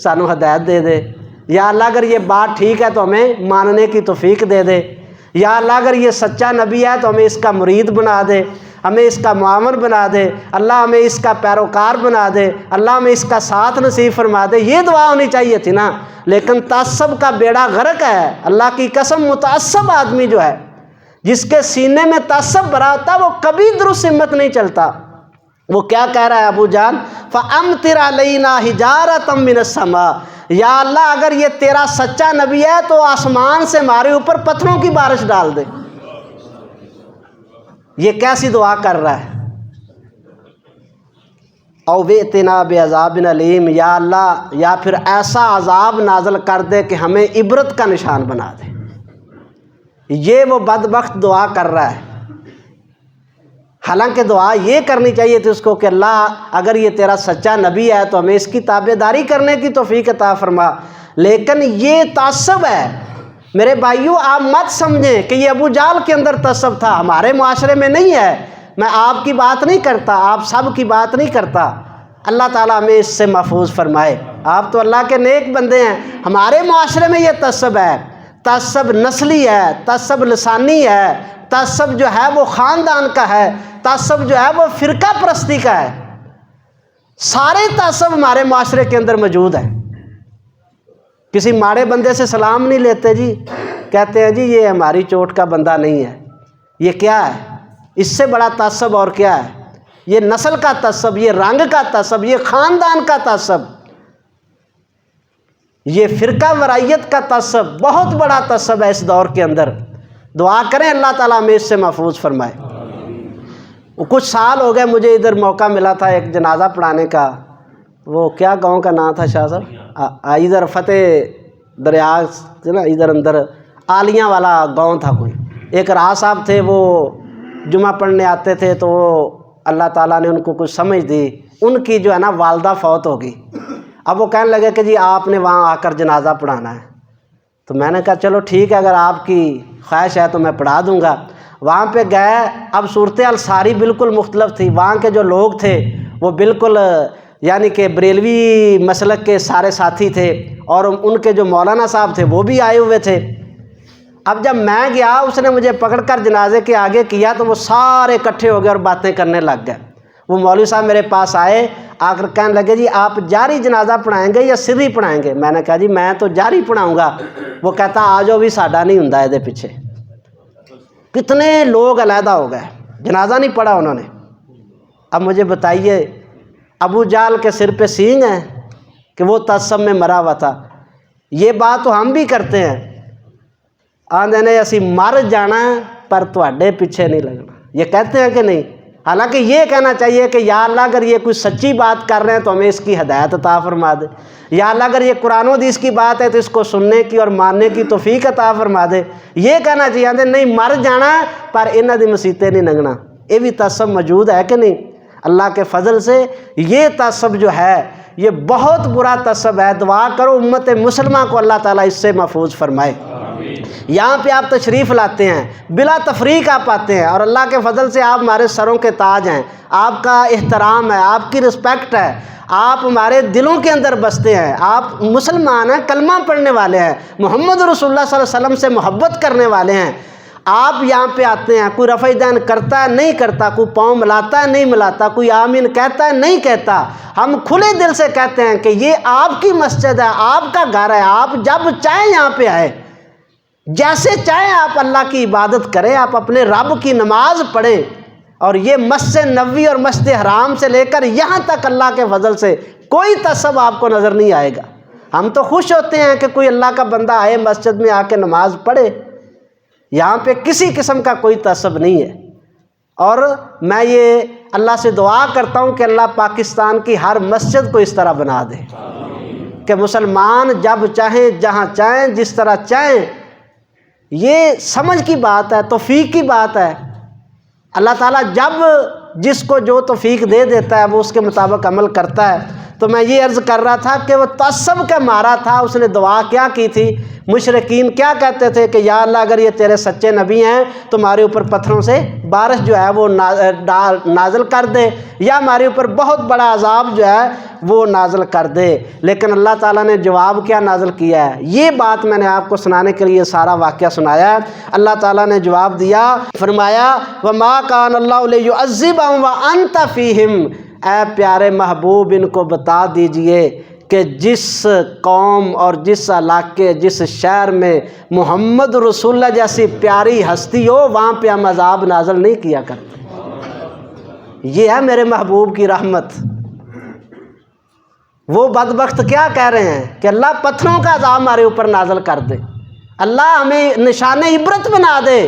Speaker 1: سانو ہدایت دے دے، یا اللہ اگر یہ بات ٹھیک ہے تو ہمیں ماننے کی توفیق دے دے، یا اللہ اگر یہ سچا نبی ہے تو ہمیں اس کا مرید بنا دے، ہمیں اس کا معاون بنا دے، اللہ ہمیں اس کا پیروکار بنا دے، اللہ ہمیں اس کا ساتھ نصیب فرما دے۔ یہ دعا ہونی چاہیے تھی نا، لیکن تعصب کا بیڑا غرق ہے۔ اللہ کی قسم متعصب آدمی جو ہے، جس کے سینے میں تعصب بھرا ہوتا وہ کبھی درست ہمت نہیں چلتا۔ وہ کیا کہہ رہا ہے ابو جہل؟ فَأَمْطِرْ عَلَيْنَا حِجَارَةً مِّنَ السَّمَاءِ، یا اللہ اگر یہ تیرا سچا نبی ہے تو آسمان سے ہمارے اوپر پتھروں کی بارش ڈال دے۔ یہ کیسی دعا کر رہا ہے؟ او وَأْتِنَا بِعَذَابٍ أَلِيمٍ، یا اللہ یا پھر ایسا عذاب نازل کر دے کہ ہمیں عبرت کا نشان بنا دے۔ یہ وہ بدبخت دعا کر رہا ہے۔ حالانکہ دعا یہ کرنی چاہیے تھی اس کو کہ اللہ اگر یہ تیرا سچا نبی ہے تو ہمیں اس کی تابع داری کرنے کی توفیق عطا فرما، لیکن یہ تعصب ہے۔ میرے بھائیوں آپ مت سمجھیں کہ یہ ابو جہل کے اندر تعصب تھا، ہمارے معاشرے میں نہیں ہے۔ میں آپ کی بات نہیں کرتا، آپ سب کی بات نہیں کرتا، اللہ تعالیٰ ہمیں اس سے محفوظ فرمائے۔ آپ تو اللہ کے نیک بندے ہیں، ہمارے معاشرے میں یہ تعصب ہے، تعصب نسلی ہے، تعصب لسانی ہے، تعصب جو ہے وہ خاندان کا ہے، تعصب جو ہے وہ فرقہ پرستی کا ہے۔ سارے تعصب ہمارے معاشرے کے اندر موجود ہے۔ کسی ماڑے بندے سے سلام نہیں لیتے جی، کہتے ہیں جی یہ ہماری چوٹ کا بندہ نہیں ہے۔ یہ کیا ہے؟ اس سے بڑا تعصب اور کیا ہے؟ یہ نسل کا تعصب، یہ رنگ کا تعصب، یہ خاندان کا تعصب، یہ فرقہ ورائیت کا تعصب بہت بڑا تعصب ہے اس دور کے اندر۔ دعا کریں اللہ تعالیٰ ہمیں اس سے محفوظ فرمائے۔ کچھ سال ہو گئے مجھے ادھر موقع ملا تھا ایک جنازہ پڑھانے کا، وہ کیا گاؤں کا نام تھا شاہ صاحب؟ ادھر فتح دریا سے نا ادھر اندر آلیاں والا گاؤں تھا کوئی۔ ایک راہ صاحب تھے، وہ جمعہ پڑھنے آتے تھے، تو وہ اللہ تعالیٰ نے ان کو کچھ سمجھ دی، ان کی جو ہے نا والدہ فوت ہو گئی۔ اب وہ کہنے لگے کہ جی آپ نے وہاں آ کر جنازہ پڑھانا ہے۔ تو میں نے کہا چلو ٹھیک ہے، اگر آپ کی خواہش ہے تو میں پڑھا دوں گا۔ وہاں پہ گئے، اب صورتحال ساری بالکل مختلف تھی۔ وہاں کے جو لوگ تھے وہ بالکل یعنی کہ بریلوی مسلک کے سارے ساتھی تھے، اور ان کے جو مولانا صاحب تھے وہ بھی آئے ہوئے تھے۔ اب جب میں گیا اس نے مجھے پکڑ کر جنازے کے آگے کیا تو وہ سارے اکٹھے ہو گئے اور باتیں کرنے لگ گئے۔ وہ مولوی صاحب میرے پاس آئے، آ کر کہنے لگے جی آپ جاری جنازہ پڑھائیں گے یا سری پڑھائیں گے؟ میں نے کہا جی میں تو جاری پڑھاؤں گا۔ وہ کہتا آ جاؤ بھی ساڈا نہیں ہوندا اے دے پیچھے۔ کتنے لوگ علیحدہ ہو گئے، جنازہ نہیں پڑھا انہوں نے۔ اب مجھے بتائیے ابو جہل کے سر پہ سینگ ہے کہ وہ تعصب میں مرا ہوا تھا؟ یہ بات تو ہم بھی کرتے ہیں، آندے نے اسی مر جانا پر تواڈے پیچھے نہیں لگنا، یہ کہتے ہیں کہ نہیں؟ حالانکہ یہ کہنا چاہیے کہ یا اللہ اگر یہ کوئی سچی بات کر رہے ہیں تو ہمیں اس کی ہدایت عطا فرما دے، یا اللہ اگر یہ قرآن و حدیث کی بات ہے تو اس کو سننے کی اور ماننے کی توفیق عطا فرما دے۔ یہ کہنا چاہیے آندے نہیں مر جانا پر انہاں دی مسیتیں نہیں لنگنا۔ یہ بھی تعصب موجود ہے کہ نہیں؟ اللہ کے فضل سے یہ تعصب جو ہے یہ بہت برا تعصب ہے۔ دعا کرو امت مسلمہ کو اللہ تعالیٰ اس سے محفوظ فرمائے۔ یہاں پہ آپ تشریف لاتے ہیں، بلا تفریق آپ آتے ہیں، اور اللہ کے فضل سے آپ ہمارے سروں کے تاج ہیں، آپ کا احترام ہے، آپ کی رسپیکٹ ہے، آپ ہمارے دلوں کے اندر بستے ہیں، آپ مسلمان ہیں، کلمہ پڑھنے والے ہیں، محمد رسول اللہ صلی اللہ علیہ وسلم سے محبت کرنے والے ہیں۔ آپ یہاں پہ آتے ہیں، کوئی رفع دین کرتا ہے نہیں کرتا، کوئی پاؤں ملاتا ہے نہیں ملاتا، کوئی آمین کہتا ہے نہیں کہتا، ہم کھلے دل سے کہتے ہیں کہ یہ آپ کی مسجد ہے، آپ کا گھر ہے، آپ جب چاہیں یہاں پہ آئے، جیسے چاہیں آپ اللہ کی عبادت کریں، آپ اپنے رب کی نماز پڑھیں، اور یہ مسجد نبوی اور مسجد حرام سے لے کر یہاں تک اللہ کے فضل سے کوئی تعصب آپ کو نظر نہیں آئے گا۔ ہم تو خوش ہوتے ہیں کہ کوئی اللہ کا بندہ آئے مسجد میں آ کے نماز پڑھے، یہاں پہ کسی قسم کا کوئی تعصب نہیں ہے۔ اور میں یہ اللہ سے دعا کرتا ہوں کہ اللہ پاکستان کی ہر مسجد کو اس طرح بنا دے کہ مسلمان جب چاہیں جہاں چاہیں جس طرح چاہیں۔ یہ سمجھ کی بات ہے، توفیق کی بات ہے۔ اللہ تعالیٰ جب جس کو جو توفیق دے دیتا ہے وہ اس کے مطابق عمل کرتا ہے۔ تو میں یہ عرض کر رہا تھا کہ وہ تعصب کا مارا تھا، اس نے دعا کیا کی تھی؟ مشرکین کیا کہتے تھے کہ یا اللہ اگر یہ تیرے سچے نبی ہیں تو ہمارے اوپر پتھروں سے بارش جو ہے وہ نازل کر دے، یا ہمارے اوپر بہت بڑا عذاب جو ہے وہ نازل کر دے۔ لیکن اللہ تعالیٰ نے جواب کیا نازل کیا ہے؟ یہ بات میں نے آپ کو سنانے کے لیے سارا واقعہ سنایا ہے۔ اللہ تعالیٰ نے جواب دیا، فرمایا وَمَا كَانَ اللَّهُ لِيُعَذِّبَهُمْ وَأَنْتَ فِيهِمْ، اے پیارے محبوب ان کو بتا دیجئے کہ جس قوم اور جس علاقے جس شہر میں محمد رسول اللہ جیسی پیاری ہستی ہو وہاں پہ ہم عذاب نازل نہیں کیا کرتے۔ یہ ہے میرے محبوب کی رحمت۔ وہ بدبخت کیا کہہ رہے ہیں کہ اللہ پتھروں کا عذاب ہمارے اوپر نازل کر دے، اللہ ہمیں نشان عبرت بنا دے،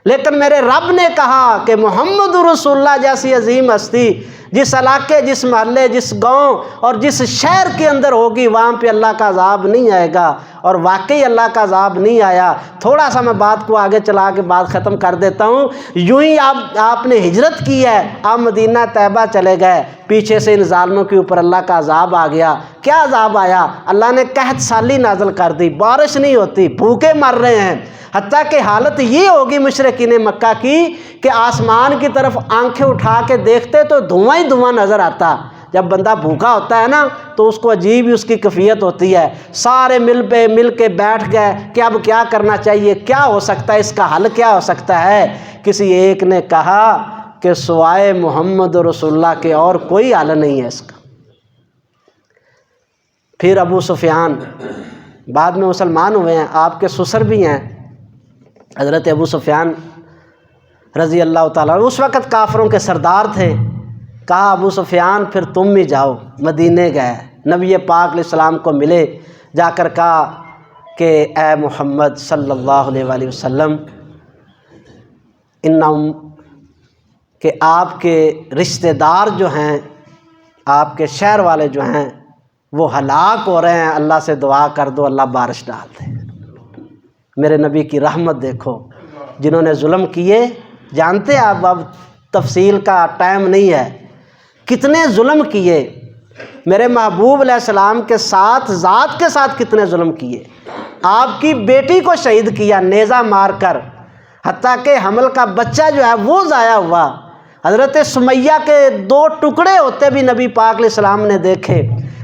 Speaker 1: لیکن میرے رب نے کہا کہ محمد رسول اللہ جیسی عظیم ہستی جس علاقے جس محلے جس گاؤں اور جس شہر کے اندر ہوگی وہاں پہ اللہ کا عذاب نہیں آئے گا، اور واقعی اللہ کا عذاب نہیں آیا۔ تھوڑا سا میں بات کو آگے چلا کے بات ختم کر دیتا ہوں۔ یوں ہی آپ نے ہجرت کی ہے، آپ مدینہ طیبہ چلے گئے، پیچھے سے ان ظالموں کے اوپر اللہ کا عذاب آ گیا۔ کیا عذاب آیا؟ اللہ نے قحط سالی نازل کر دی، بارش نہیں ہوتی، بھوکے مر رہے ہیں، حتیٰ کہ حالت یہ ہوگی مشرکین مکہ کی کہ آسمان کی طرف آنکھیں اٹھا کے دیکھتے تو دھواں ہی دھواں نظر آتا۔ جب بندہ بھوکا ہوتا ہے نا تو اس کو عجیب ہی اس کی کیفیت ہوتی ہے۔ سارے مل کے بیٹھ گئے کہ اب کیا کرنا چاہیے، کیا ہو سکتا ہے، اس کا حل کیا ہو سکتا ہے۔ کسی ایک نے کہا کہ سوائے محمد رسول اللہ کے اور کوئی حل نہیں ہے اس کا۔ پھر ابو سفیان بعد میں مسلمان ہوئے ہیں، آپ کے سسر بھی ہیں حضرت ابو سفیان رضی اللہ تعالیٰ، اس وقت کافروں کے سردار تھے۔ کہا ابو سفیان پھر تم بھی جاؤ۔ مدینے گئے، نبی پاک علیہ السلام کو ملے، جا کر کہا کہ اے محمد صلی اللہ علیہ وآلہ وسلم، کہ آپ کے رشتہ دار جو ہیں، آپ کے شہر والے جو ہیں وہ ہلاک ہو رہے ہیں، اللہ سے دعا کر دو اللہ بارش ڈال دے۔ میرے نبی کی رحمت دیکھو، جنہوں نے ظلم کیے، جانتے آپ، اب تفصیل کا ٹائم نہیں ہے، کتنے ظلم کیے میرے محبوب علیہ السلام کے ساتھ، ذات کے ساتھ کتنے ظلم کیے۔ آپ کی بیٹی کو شہید کیا نیزہ مار کر، حتیٰ کہ حمل کا بچہ جو ہے وہ ضائع ہوا۔ حضرت سمیہ کے 2 ٹکڑے ہوتے بھی نبی پاک علیہ السلام نے دیکھے۔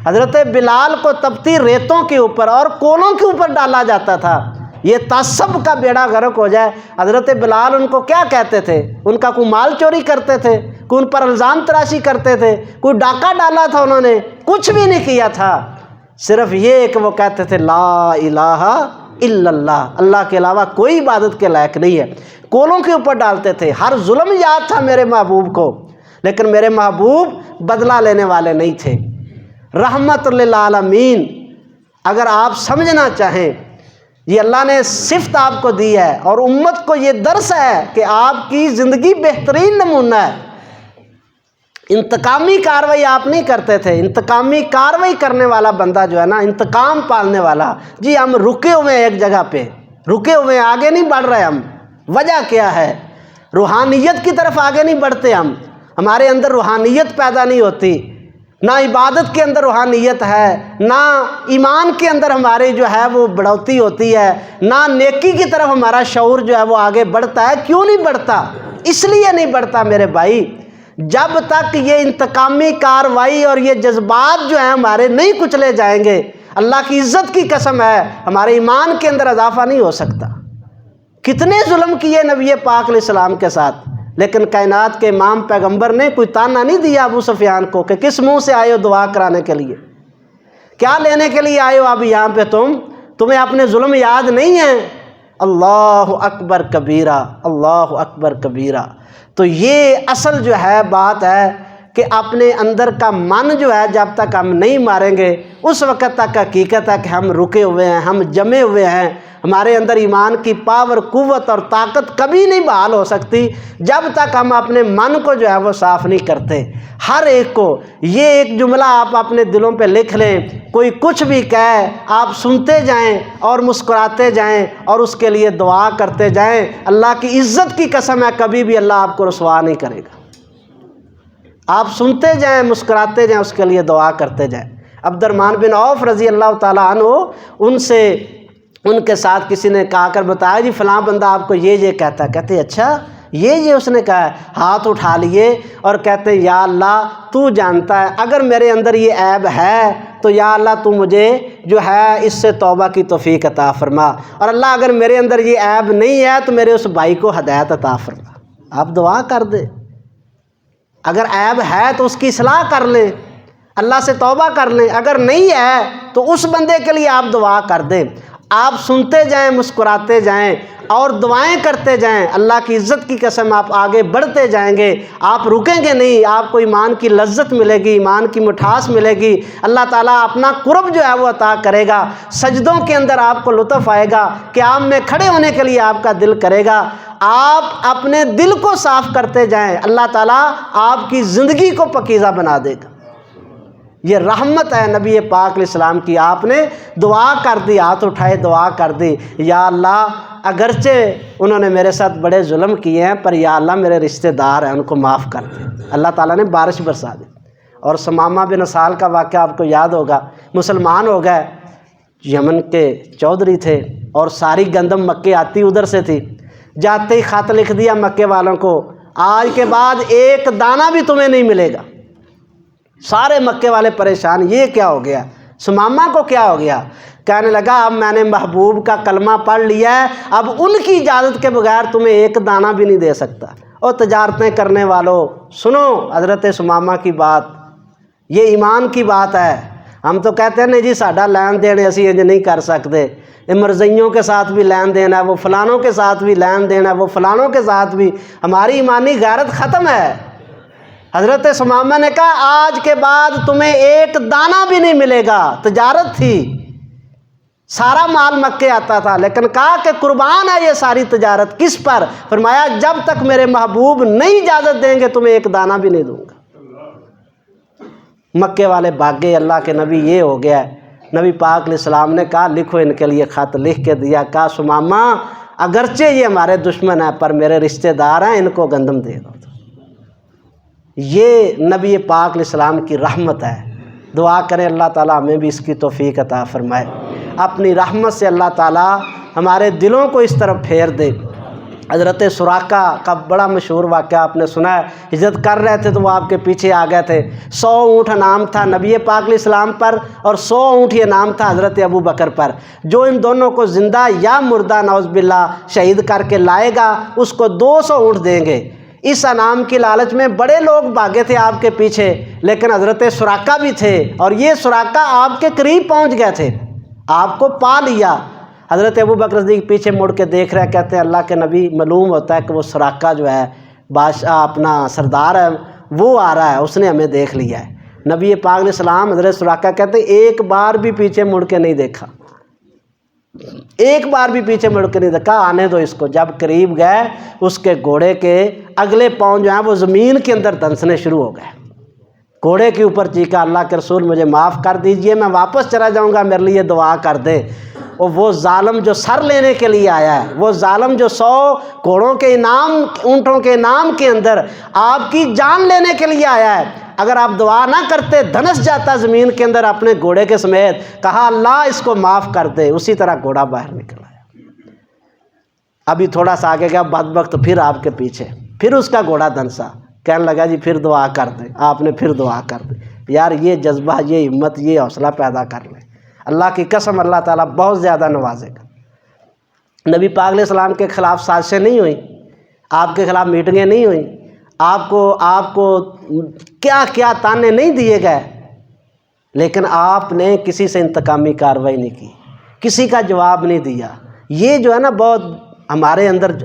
Speaker 1: حضرت بلال کو تپتی ریتوں کے اوپر اور کولوں کے اوپر ڈالا جاتا تھا، یہ تعصب کا بیڑا غرق ہو جائے۔ حضرت بلال ان کو کیا کہتے تھے؟ ان کا کوئی مال چوری کرتے تھے؟ کوئی ان پر الزام تراشی کرتے تھے؟ کوئی ڈاکہ ڈالا تھا انہوں نے؟ کچھ بھی نہیں کیا تھا، صرف یہ کہ وہ کہتے تھے لا الہ الا اللہ، اللہ کے علاوہ کوئی عبادت کے لائق نہیں ہے۔ کولوں کے اوپر ڈالتے تھے، ہر ظلم یاد تھا میرے محبوب کو، لیکن میرے محبوب بدلہ لینے والے نہیں تھے۔ رحمت للعالمین، اگر آپ سمجھنا چاہیں، یہ اللہ نے صفت آپ کو دی ہے اور امت کو یہ درس ہے کہ آپ کی زندگی بہترین نمونہ ہے۔ انتقامی کارروائی آپ نہیں کرتے تھے، انتقامی کارروائی کرنے والا بندہ جو ہے نا، انتقام پالنے والا، جی ہم رکے ہوئے ہیں ایک جگہ پہ، رکے ہوئے ہیں، آگے نہیں بڑھ رہے ہم۔ وجہ کیا ہے؟ روحانیت کی طرف آگے نہیں بڑھتے ہم، ہمارے اندر روحانیت پیدا نہیں ہوتی، نہ عبادت کے اندر روحانیت ہے، نہ ایمان کے اندر ہماری جو ہے وہ بڑھوتی ہوتی ہے، نہ نیکی کی طرف ہمارا شعور جو ہے وہ آگے بڑھتا ہے۔ کیوں نہیں بڑھتا؟ اس لیے نہیں بڑھتا میرے بھائی، جب تک یہ انتقامی کارروائی اور یہ جذبات جو ہیں ہمارے نہیں کچلے جائیں گے، اللہ کی عزت کی قسم ہے ہمارے ایمان کے اندر اضافہ نہیں ہو سکتا۔ کتنے ظلم کیے نبی پاک علیہ السلام کے ساتھ، لیکن کائنات کے امام پیغمبر نے کوئی تانا نہیں دیا ابو سفیان کو کہ کس منہ سے آئے ہو دعا کرانے کے لیے، کیا لینے کے لیے آئے ہو اب یہاں پہ، تمہیں اپنے ظلم یاد نہیں ہیں؟ اللہ اکبر کبیرہ، اللہ اکبر کبیرہ۔ تو یہ اصل جو ہے بات ہے کہ اپنے اندر کا من جو ہے جب تک ہم نہیں ماریں گے اس وقت تک حقیقت ہے کہ ہم رکے ہوئے ہیں، ہم جمے ہوئے ہیں، ہمارے اندر ایمان کی پاور، قوت اور طاقت کبھی نہیں بحال ہو سکتی جب تک ہم اپنے من کو جو ہے وہ صاف نہیں کرتے۔ ہر ایک کو یہ ایک جملہ آپ اپنے دلوں پہ لکھ لیں، کوئی کچھ بھی کہے آپ سنتے جائیں اور مسکراتے جائیں اور اس کے لیے دعا کرتے جائیں۔ اللہ کی عزت کی قسم ہے کبھی بھی اللہ آپ کو رسوا نہیں کرے گا۔ آپ سنتے جائیں، مسکراتے جائیں، اس کے لیے دعا کرتے جائیں۔ عبد الرحمن بن عوف رضی اللہ تعالیٰ عنہ، ان کے ساتھ کسی نے کہا کر بتایا جی فلاں بندہ آپ کو یہ کہتا ہے، کہتے اچھا یہ اس نے کہا ہے، ہاتھ اٹھا لیے اور کہتے یا اللہ تو جانتا ہے اگر میرے اندر یہ عیب ہے تو یا اللہ تو مجھے جو ہے اس سے توبہ کی توفیق عطا فرما، اور اللہ اگر میرے اندر یہ عیب نہیں ہے تو میرے اس بھائی کو ہدایت عطا فرما۔ آپ دعا کر دیں، اگر عیب ہے تو اس کی اصلاح کر لیں، اللہ سے توبہ کر لیں، اگر نہیں ہے تو اس بندے کے لیے آپ دعا کر دیں۔ آپ سنتے جائیں، مسکراتے جائیں اور دعائیں کرتے جائیں، اللہ کی عزت کی قسم آپ آگے بڑھتے جائیں گے، آپ رکیں گے نہیں، آپ کو ایمان کی لذت ملے گی، ایمان کی مٹھاس ملے گی، اللہ تعالیٰ اپنا قرب جو ہے وہ عطا کرے گا، سجدوں کے اندر آپ کو لطف آئے گا، قیام میں کھڑے ہونے کے لیے آپ کا دل کرے گا۔ آپ اپنے دل کو صاف کرتے جائیں، اللہ تعالیٰ آپ کی زندگی کو پاکیزہ بنا دے گا۔ یہ رحمت ہے نبی پاک علیہ السلام کی۔ آپ نے دعا کر دی، ہاتھ اٹھائے دعا کر دی، یا اللہ اگرچہ انہوں نے میرے ساتھ بڑے ظلم کیے ہیں، پر یا اللہ میرے رشتہ دار ہیں، ان کو معاف کر دے۔ اللہ تعالیٰ نے بارش برسا دی۔ اور ثمامہ بن اسال کا واقعہ آپ کو یاد ہوگا، مسلمان ہو گئے، یمن کے چودھری تھے اور ساری گندم مکے آتی ادھر سے تھی، جاتے ہی خط لکھ دیا مکے والوں کو، آج کے بعد ایک دانہ بھی تمہیں نہیں ملے گا۔ سارے مکے والے پریشان، یہ کیا ہو گیا، ثمامہ کو کیا ہو گیا؟ کہنے لگا اب میں نے محبوب کا کلمہ پڑھ لیا ہے، اب ان کی اجازت کے بغیر تمہیں ایک دانہ بھی نہیں دے سکتا۔ اور تجارتیں کرنے والوں سنو حضرت ثمامہ کی بات، یہ ایمان کی بات ہے۔ ہم تو کہتے ہیں نہیں جی ساڈا لین دین اسی انج نہیں کر سکتے، مرزیوں کے ساتھ بھی لین دین ہے، وہ فلانوں کے ساتھ بھی لین دین ہے، وہ فلانوں کے ساتھ بھی، ہماری ایمانی غیرت ختم ہے۔ حضرت ثمامہ نے کہا آج کے بعد تمہیں ایک دانہ بھی نہیں ملے گا۔ تجارت تھی، سارا مال مکے آتا تھا، لیکن کہا کہ قربان ہے یہ ساری تجارت کس پر؟ فرمایا جب تک میرے محبوب نہیں اجازت دیں گے تمہیں ایک دانہ بھی نہیں دوں گا۔ مکے والے بھاگے، اللہ کے نبی یہ ہو گیا ہے۔ نبی پاک علیہ السلام نے کہا لکھو ان کے لیے خط، لکھ کے دیا، کہا ثمامہ اگرچہ یہ ہمارے دشمن ہیں پر میرے رشتہ دار ہیں، ان کو گندم دے دو۔ یہ نبی پاک علیہ السلام کی رحمت ہے۔ دعا کریں اللہ تعالیٰ ہمیں بھی اس کی توفیق عطا فرمائے، اپنی رحمت سے اللہ تعالیٰ ہمارے دلوں کو اس طرف پھیر دے۔ حضرت سراقہ کا بڑا مشہور واقعہ آپ نے سنا ہے، ہجرت کر رہے تھے تو وہ آپ کے پیچھے آ گئے تھے، 100 اونٹ انعام تھا نبی پاک علیہ السلام پر اور 100 اونٹ یہ انعام تھا حضرت ابو بکر پر۔ جو ان دونوں کو زندہ یا مردہ نعوذ باللہ شہید کر کے لائے گا اس کو 200 اونٹ دیں گے۔ اس انعام کی لالچ میں بڑے لوگ بھاگے تھے آپ کے پیچھے، لیکن حضرت سراقہ بھی تھے، اور یہ سراقہ آپ کے قریب پہنچ گئے تھے، آپ کو پا لیا۔ حضرت ابو بکر صدیق پیچھے مڑ کے دیکھ رہے، کہتے ہیں اللہ کے نبی معلوم ہوتا ہے کہ وہ سراقہ جو ہے بادشاہ اپنا سردار ہے، وہ آ رہا ہے، اس نے ہمیں دیکھ لیا ہے۔ نبی پاک علیہ السلام حضرت سراقہ کہتے ہیں ایک بار بھی پیچھے مڑ کے نہیں دیکھا، ایک بار بھی پیچھے مڑ کے نہیں دیکھا، آنے دو اس کو۔ جب قریب گئے اس کے گھوڑے کے اگلے پاؤں جو ہیں وہ زمین کے اندر دنسنے شروع ہو گئے۔ گھوڑے کے اوپر چیخا اللہ کے رسول مجھے معاف کر دیجئے، میں واپس چلا جاؤں گا، میرے لیے دعا کر دے۔ اور وہ ظالم جو سر لینے کے لیے آیا ہے، وہ ظالم جو 100 گھوڑوں کے انعام، اونٹوں کے انعام کے اندر آپ کی جان لینے کے لیے آیا ہے، اگر آپ دعا نہ کرتے دھنس جاتا زمین کے اندر اپنے گھوڑے کے سمیت۔ کہا اللہ اس کو معاف کر دے، اسی طرح گھوڑا باہر نکل آیا۔ ابھی تھوڑا سا آگے گیا بدبخت پھر آپ کے پیچھے، پھر اس کا گھوڑا دھنسا، کہنے لگا جی پھر دعا کر دیں۔ آپ نے پھر دعا کر دی۔ یار یہ جذبہ، یہ ہمت، یہ حوصلہ پیدا کر لیں، اللہ کی قسم اللہ تعالیٰ بہت زیادہ نوازے گا۔ نبی پاک علیہ السلام کے خلاف سازشیں نہیں ہوئیں، آپ کے خلاف میٹنگیں نہیں ہوئیں، آپ کو کیا کیا تانے نہیں دیے گئے، لیکن آپ نے کسی سے انتقامی کارروائی نہیں کی، کسی کا جواب نہیں دیا۔ یہ جو ہے نا بہت ہمارے اندر،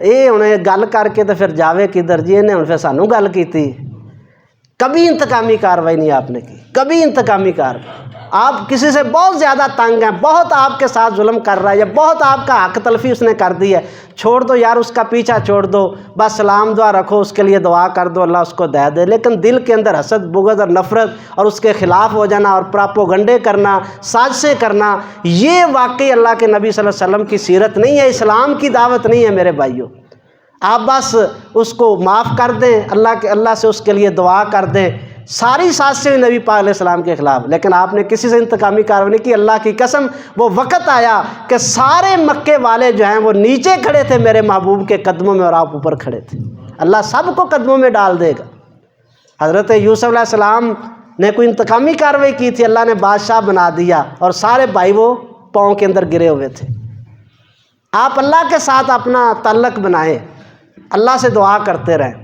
Speaker 1: یہ انہیں گل کر کے تو پھر جاوے کدھر جی، انہیں ان پھر سانوں گل کی تھی۔ کبھی انتقامی کارروائی نہیں آپ نے کی، کبھی انتقامی کارروائی۔ آپ کسی سے بہت زیادہ تنگ ہیں، بہت آپ کے ساتھ ظلم کر رہا ہے یا بہت آپ کا حق تلفی اس نے کر دی ہے، چھوڑ دو یار، اس کا پیچھا چھوڑ دو، بس سلام دعا رکھو، اس کے لیے دعا کر دو، اللہ اس کو دے دے۔ لیکن دل کے اندر حسد، بغض اور نفرت اور اس کے خلاف ہو جانا اور پراپوگنڈے کرنا، سازشیں کرنا، یہ واقعی اللہ کے نبی صلی اللہ علیہ وسلم کی سیرت نہیں ہے، اسلام کی دعوت نہیں ہے میرے بھائیوں۔ آپ بس اس کو معاف کر دیں، اللہ سے اس کے لیے دعا کر دیں۔ ساری سازشیں نبی پاک علیہ السلام کے خلاف، لیکن آپ نے کسی سے انتقامی کارروائی نہیں کی۔ اللہ کی قسم وہ وقت آیا کہ سارے مکے والے جو ہیں وہ نیچے کھڑے تھے میرے محبوب کے قدموں میں اور آپ اوپر کھڑے تھے۔ اللہ سب کو قدموں میں ڈال دے گا۔ حضرت یوسف علیہ السلام نے کوئی انتقامی کارروائی کی تھی، اللہ نے بادشاہ بنا دیا اور سارے بھائی وہ پاؤں کے اندر گرے ہوئے تھے۔ آپ اللہ کے ساتھ اپنا تعلق بنائیں، اللہ سے دعا کرتے رہیں،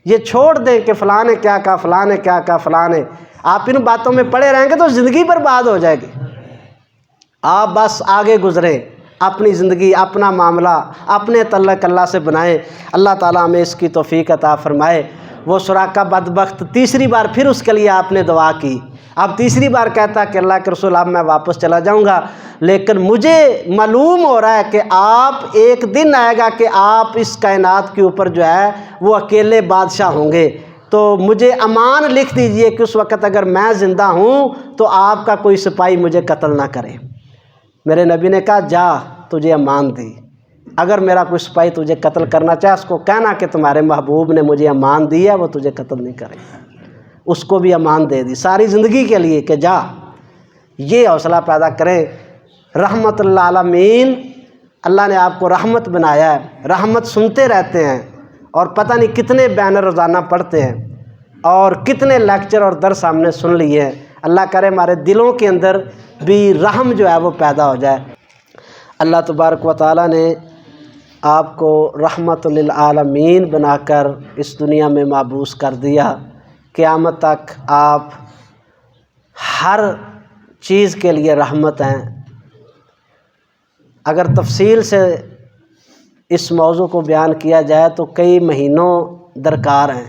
Speaker 1: یہ چھوڑ دیں کہ فلاں نے کیا کہا، فلاں نے کیا کہا، فلاں نے آپ ان باتوں میں پڑے رہیں گے تو زندگی برباد ہو جائے گی۔ آپ بس آگے گزریں، اپنی زندگی، اپنا معاملہ اپنے تعلق اللہ سے بنائیں۔ اللہ تعالیٰ ہمیں اس کی توفیق عطا فرمائے۔ وہ سراقہ بدبخت تیسری بار پھر اس کے لیے آپ نے دعا کی، اب تیسری بار کہتا کہ اللہ کے رسول اب میں واپس چلا جاؤں گا، لیکن مجھے معلوم ہو رہا ہے کہ آپ ایک دن آئے گا کہ آپ اس کائنات کے اوپر جو ہے وہ اکیلے بادشاہ ہوں گے، تو مجھے امان لکھ دیجئے کہ اس وقت اگر میں زندہ ہوں تو آپ کا کوئی سپاہی مجھے قتل نہ کرے۔ میرے نبی نے کہا جا، تجھے امان دی، اگر میرا کوئی سپاہی تجھے قتل کرنا چاہے اس کو کہنا کہ تمہارے محبوب نے مجھے امان دی ہے، وہ تجھے قتل نہیں کرے گا۔ اس کو بھی امان دے دی ساری زندگی کے لیے کہ جا۔ یہ حوصلہ پیدا کریں۔ رحمت للعالمین، اللہ نے آپ کو رحمت بنایا ہے، رحمت سنتے رہتے ہیں اور پتہ نہیں کتنے بینر روزانہ پڑھتے ہیں اور کتنے لیکچر اور درس ہم نے سن لیے ہیں۔ اللہ کرے ہمارے دلوں کے اندر بھی رحم جو ہے وہ پیدا ہو جائے۔ اللہ تبارک و تعالیٰ نے آپ کو رحمت للعالمین بنا کر اس دنیا میں مابعوث کر دیا۔ قیامت تک آپ ہر چیز کے لیے رحمت ہیں۔ اگر تفصیل سے اس موضوع کو بیان کیا جائے تو کئی مہینوں درکار ہیں۔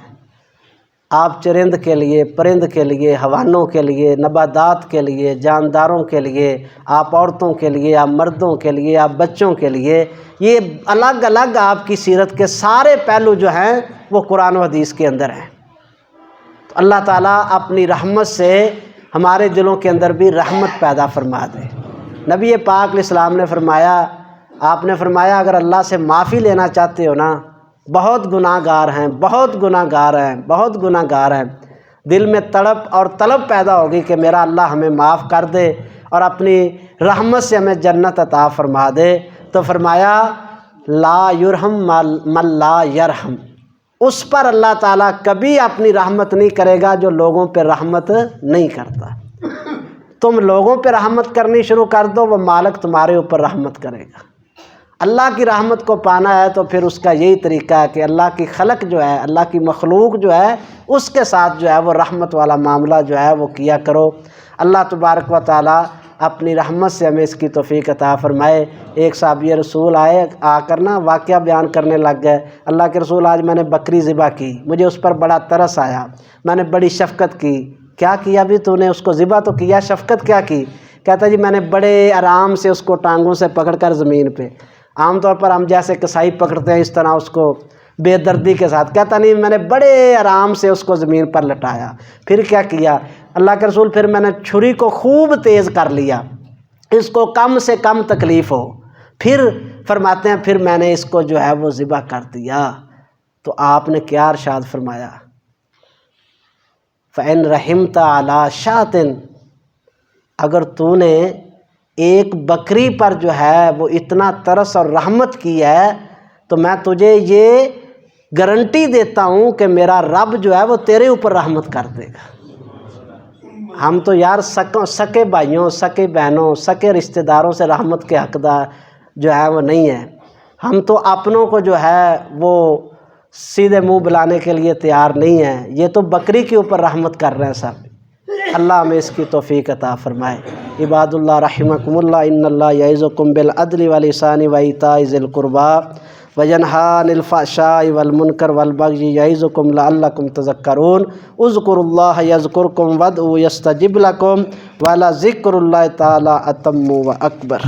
Speaker 1: آپ چرند کے لیے، پرند کے لیے، حیوانوں کے لیے، نباتات کے لیے، جانداروں کے لیے، آپ عورتوں کے لیے، آپ مردوں کے لیے، آپ بچوں کے لیے، یہ الگ الگ آپ کی سیرت کے سارے پہلو جو ہیں وہ قرآن و حدیث کے اندر ہیں۔ تو اللہ تعالیٰ اپنی رحمت سے ہمارے دلوں کے اندر بھی رحمت پیدا فرما دے۔ نبی پاک علیہ السلام نے فرمایا، آپ نے فرمایا اگر اللہ سے معافی لینا چاہتے ہو نا، بہت گناہ گار ہیں، بہت گناہ گار ہیں، بہت گناہ گار ہیں، دل میں تڑپ اور طلب پیدا ہوگی کہ میرا اللہ ہمیں معاف کر دے اور اپنی رحمت سے ہمیں جنت عطا فرما دے، تو فرمایا لا یرحم من لا یرحم، اس پر اللہ تعالیٰ کبھی اپنی رحمت نہیں کرے گا جو لوگوں پہ رحمت نہیں کرتا۔ تم لوگوں پہ رحمت کرنی شروع کر دو، وہ مالک تمہارے اوپر رحمت کرے گا۔ اللہ کی رحمت کو پانا ہے تو پھر اس کا یہی طریقہ ہے کہ اللہ کی خلق جو ہے، اللہ کی مخلوق جو ہے، اس کے ساتھ جو ہے وہ رحمت والا معاملہ جو ہے وہ کیا کرو۔ اللہ تبارک و تعالیٰ اپنی رحمت سے ہمیں اس کی توفیق عطا فرمائے۔ ایک صحابی رسول آئے، آ کر نا واقعہ بیان کرنے لگ گئے، اللہ کے رسول آج میں نے بکری ذبح کی، مجھے اس پر بڑا ترس آیا، میں نے بڑی شفقت کی۔ کیا کیا بھی تو نے اس کو ذبح تو کیا، شفقت کیا کی؟ کہتا جی میں نے بڑے آرام سے اس کو ٹانگوں سے پکڑ کر زمین پہ، عام طور پر ہم جیسے کسائی پکڑتے ہیں اس طرح اس کو بے دردی کے ساتھ، کہتا نہیں میں نے بڑے آرام سے اس کو زمین پر لٹایا۔ پھر کیا کیا اللہ کے رسول؟ پھر میں نے چھری کو خوب تیز کر لیا، اس کو کم سے کم تکلیف ہو۔ پھر فرماتے ہیں پھر میں نے اس کو جو ہے وہ ذبح کر دیا۔ تو آپ نے کیا ارشاد فرمایا؟ فَإِن رَحِمْتَ عَلَىٰ شَاةٍ، اگر تو نے ایک بکری پر جو ہے وہ اتنا ترس اور رحمت کی ہے تو میں تجھے یہ گارنٹی دیتا ہوں کہ میرا رب جو ہے وہ تیرے اوپر رحمت کر دے گا۔ ہم تو یار سکے بھائیوں، سکے بہنوں، سکے رشتہ داروں سے رحمت کے حقدار جو ہے وہ نہیں ہے۔ ہم تو اپنوں کو جو ہے وہ سیدھے منہ بلانے کے لیے تیار نہیں ہیں، یہ تو بکری کے اوپر رحمت کر رہے ہیں سب۔ اللہ ہمیں اس کی توفیق عطا فرمائے۔ عباد اللہ رحمکم اللہ، ان اللہ یعظکم بالعدل والإحسان وإیتاء ذی القربى وینہی عن الفحشاء والمنکر والبغی یعظکم لعلکم تذکرون۔ اذکروا اللہ یذکرکم وادعوہ یستجب لکم ولذکر اللہ تعالی اتم و اکبر۔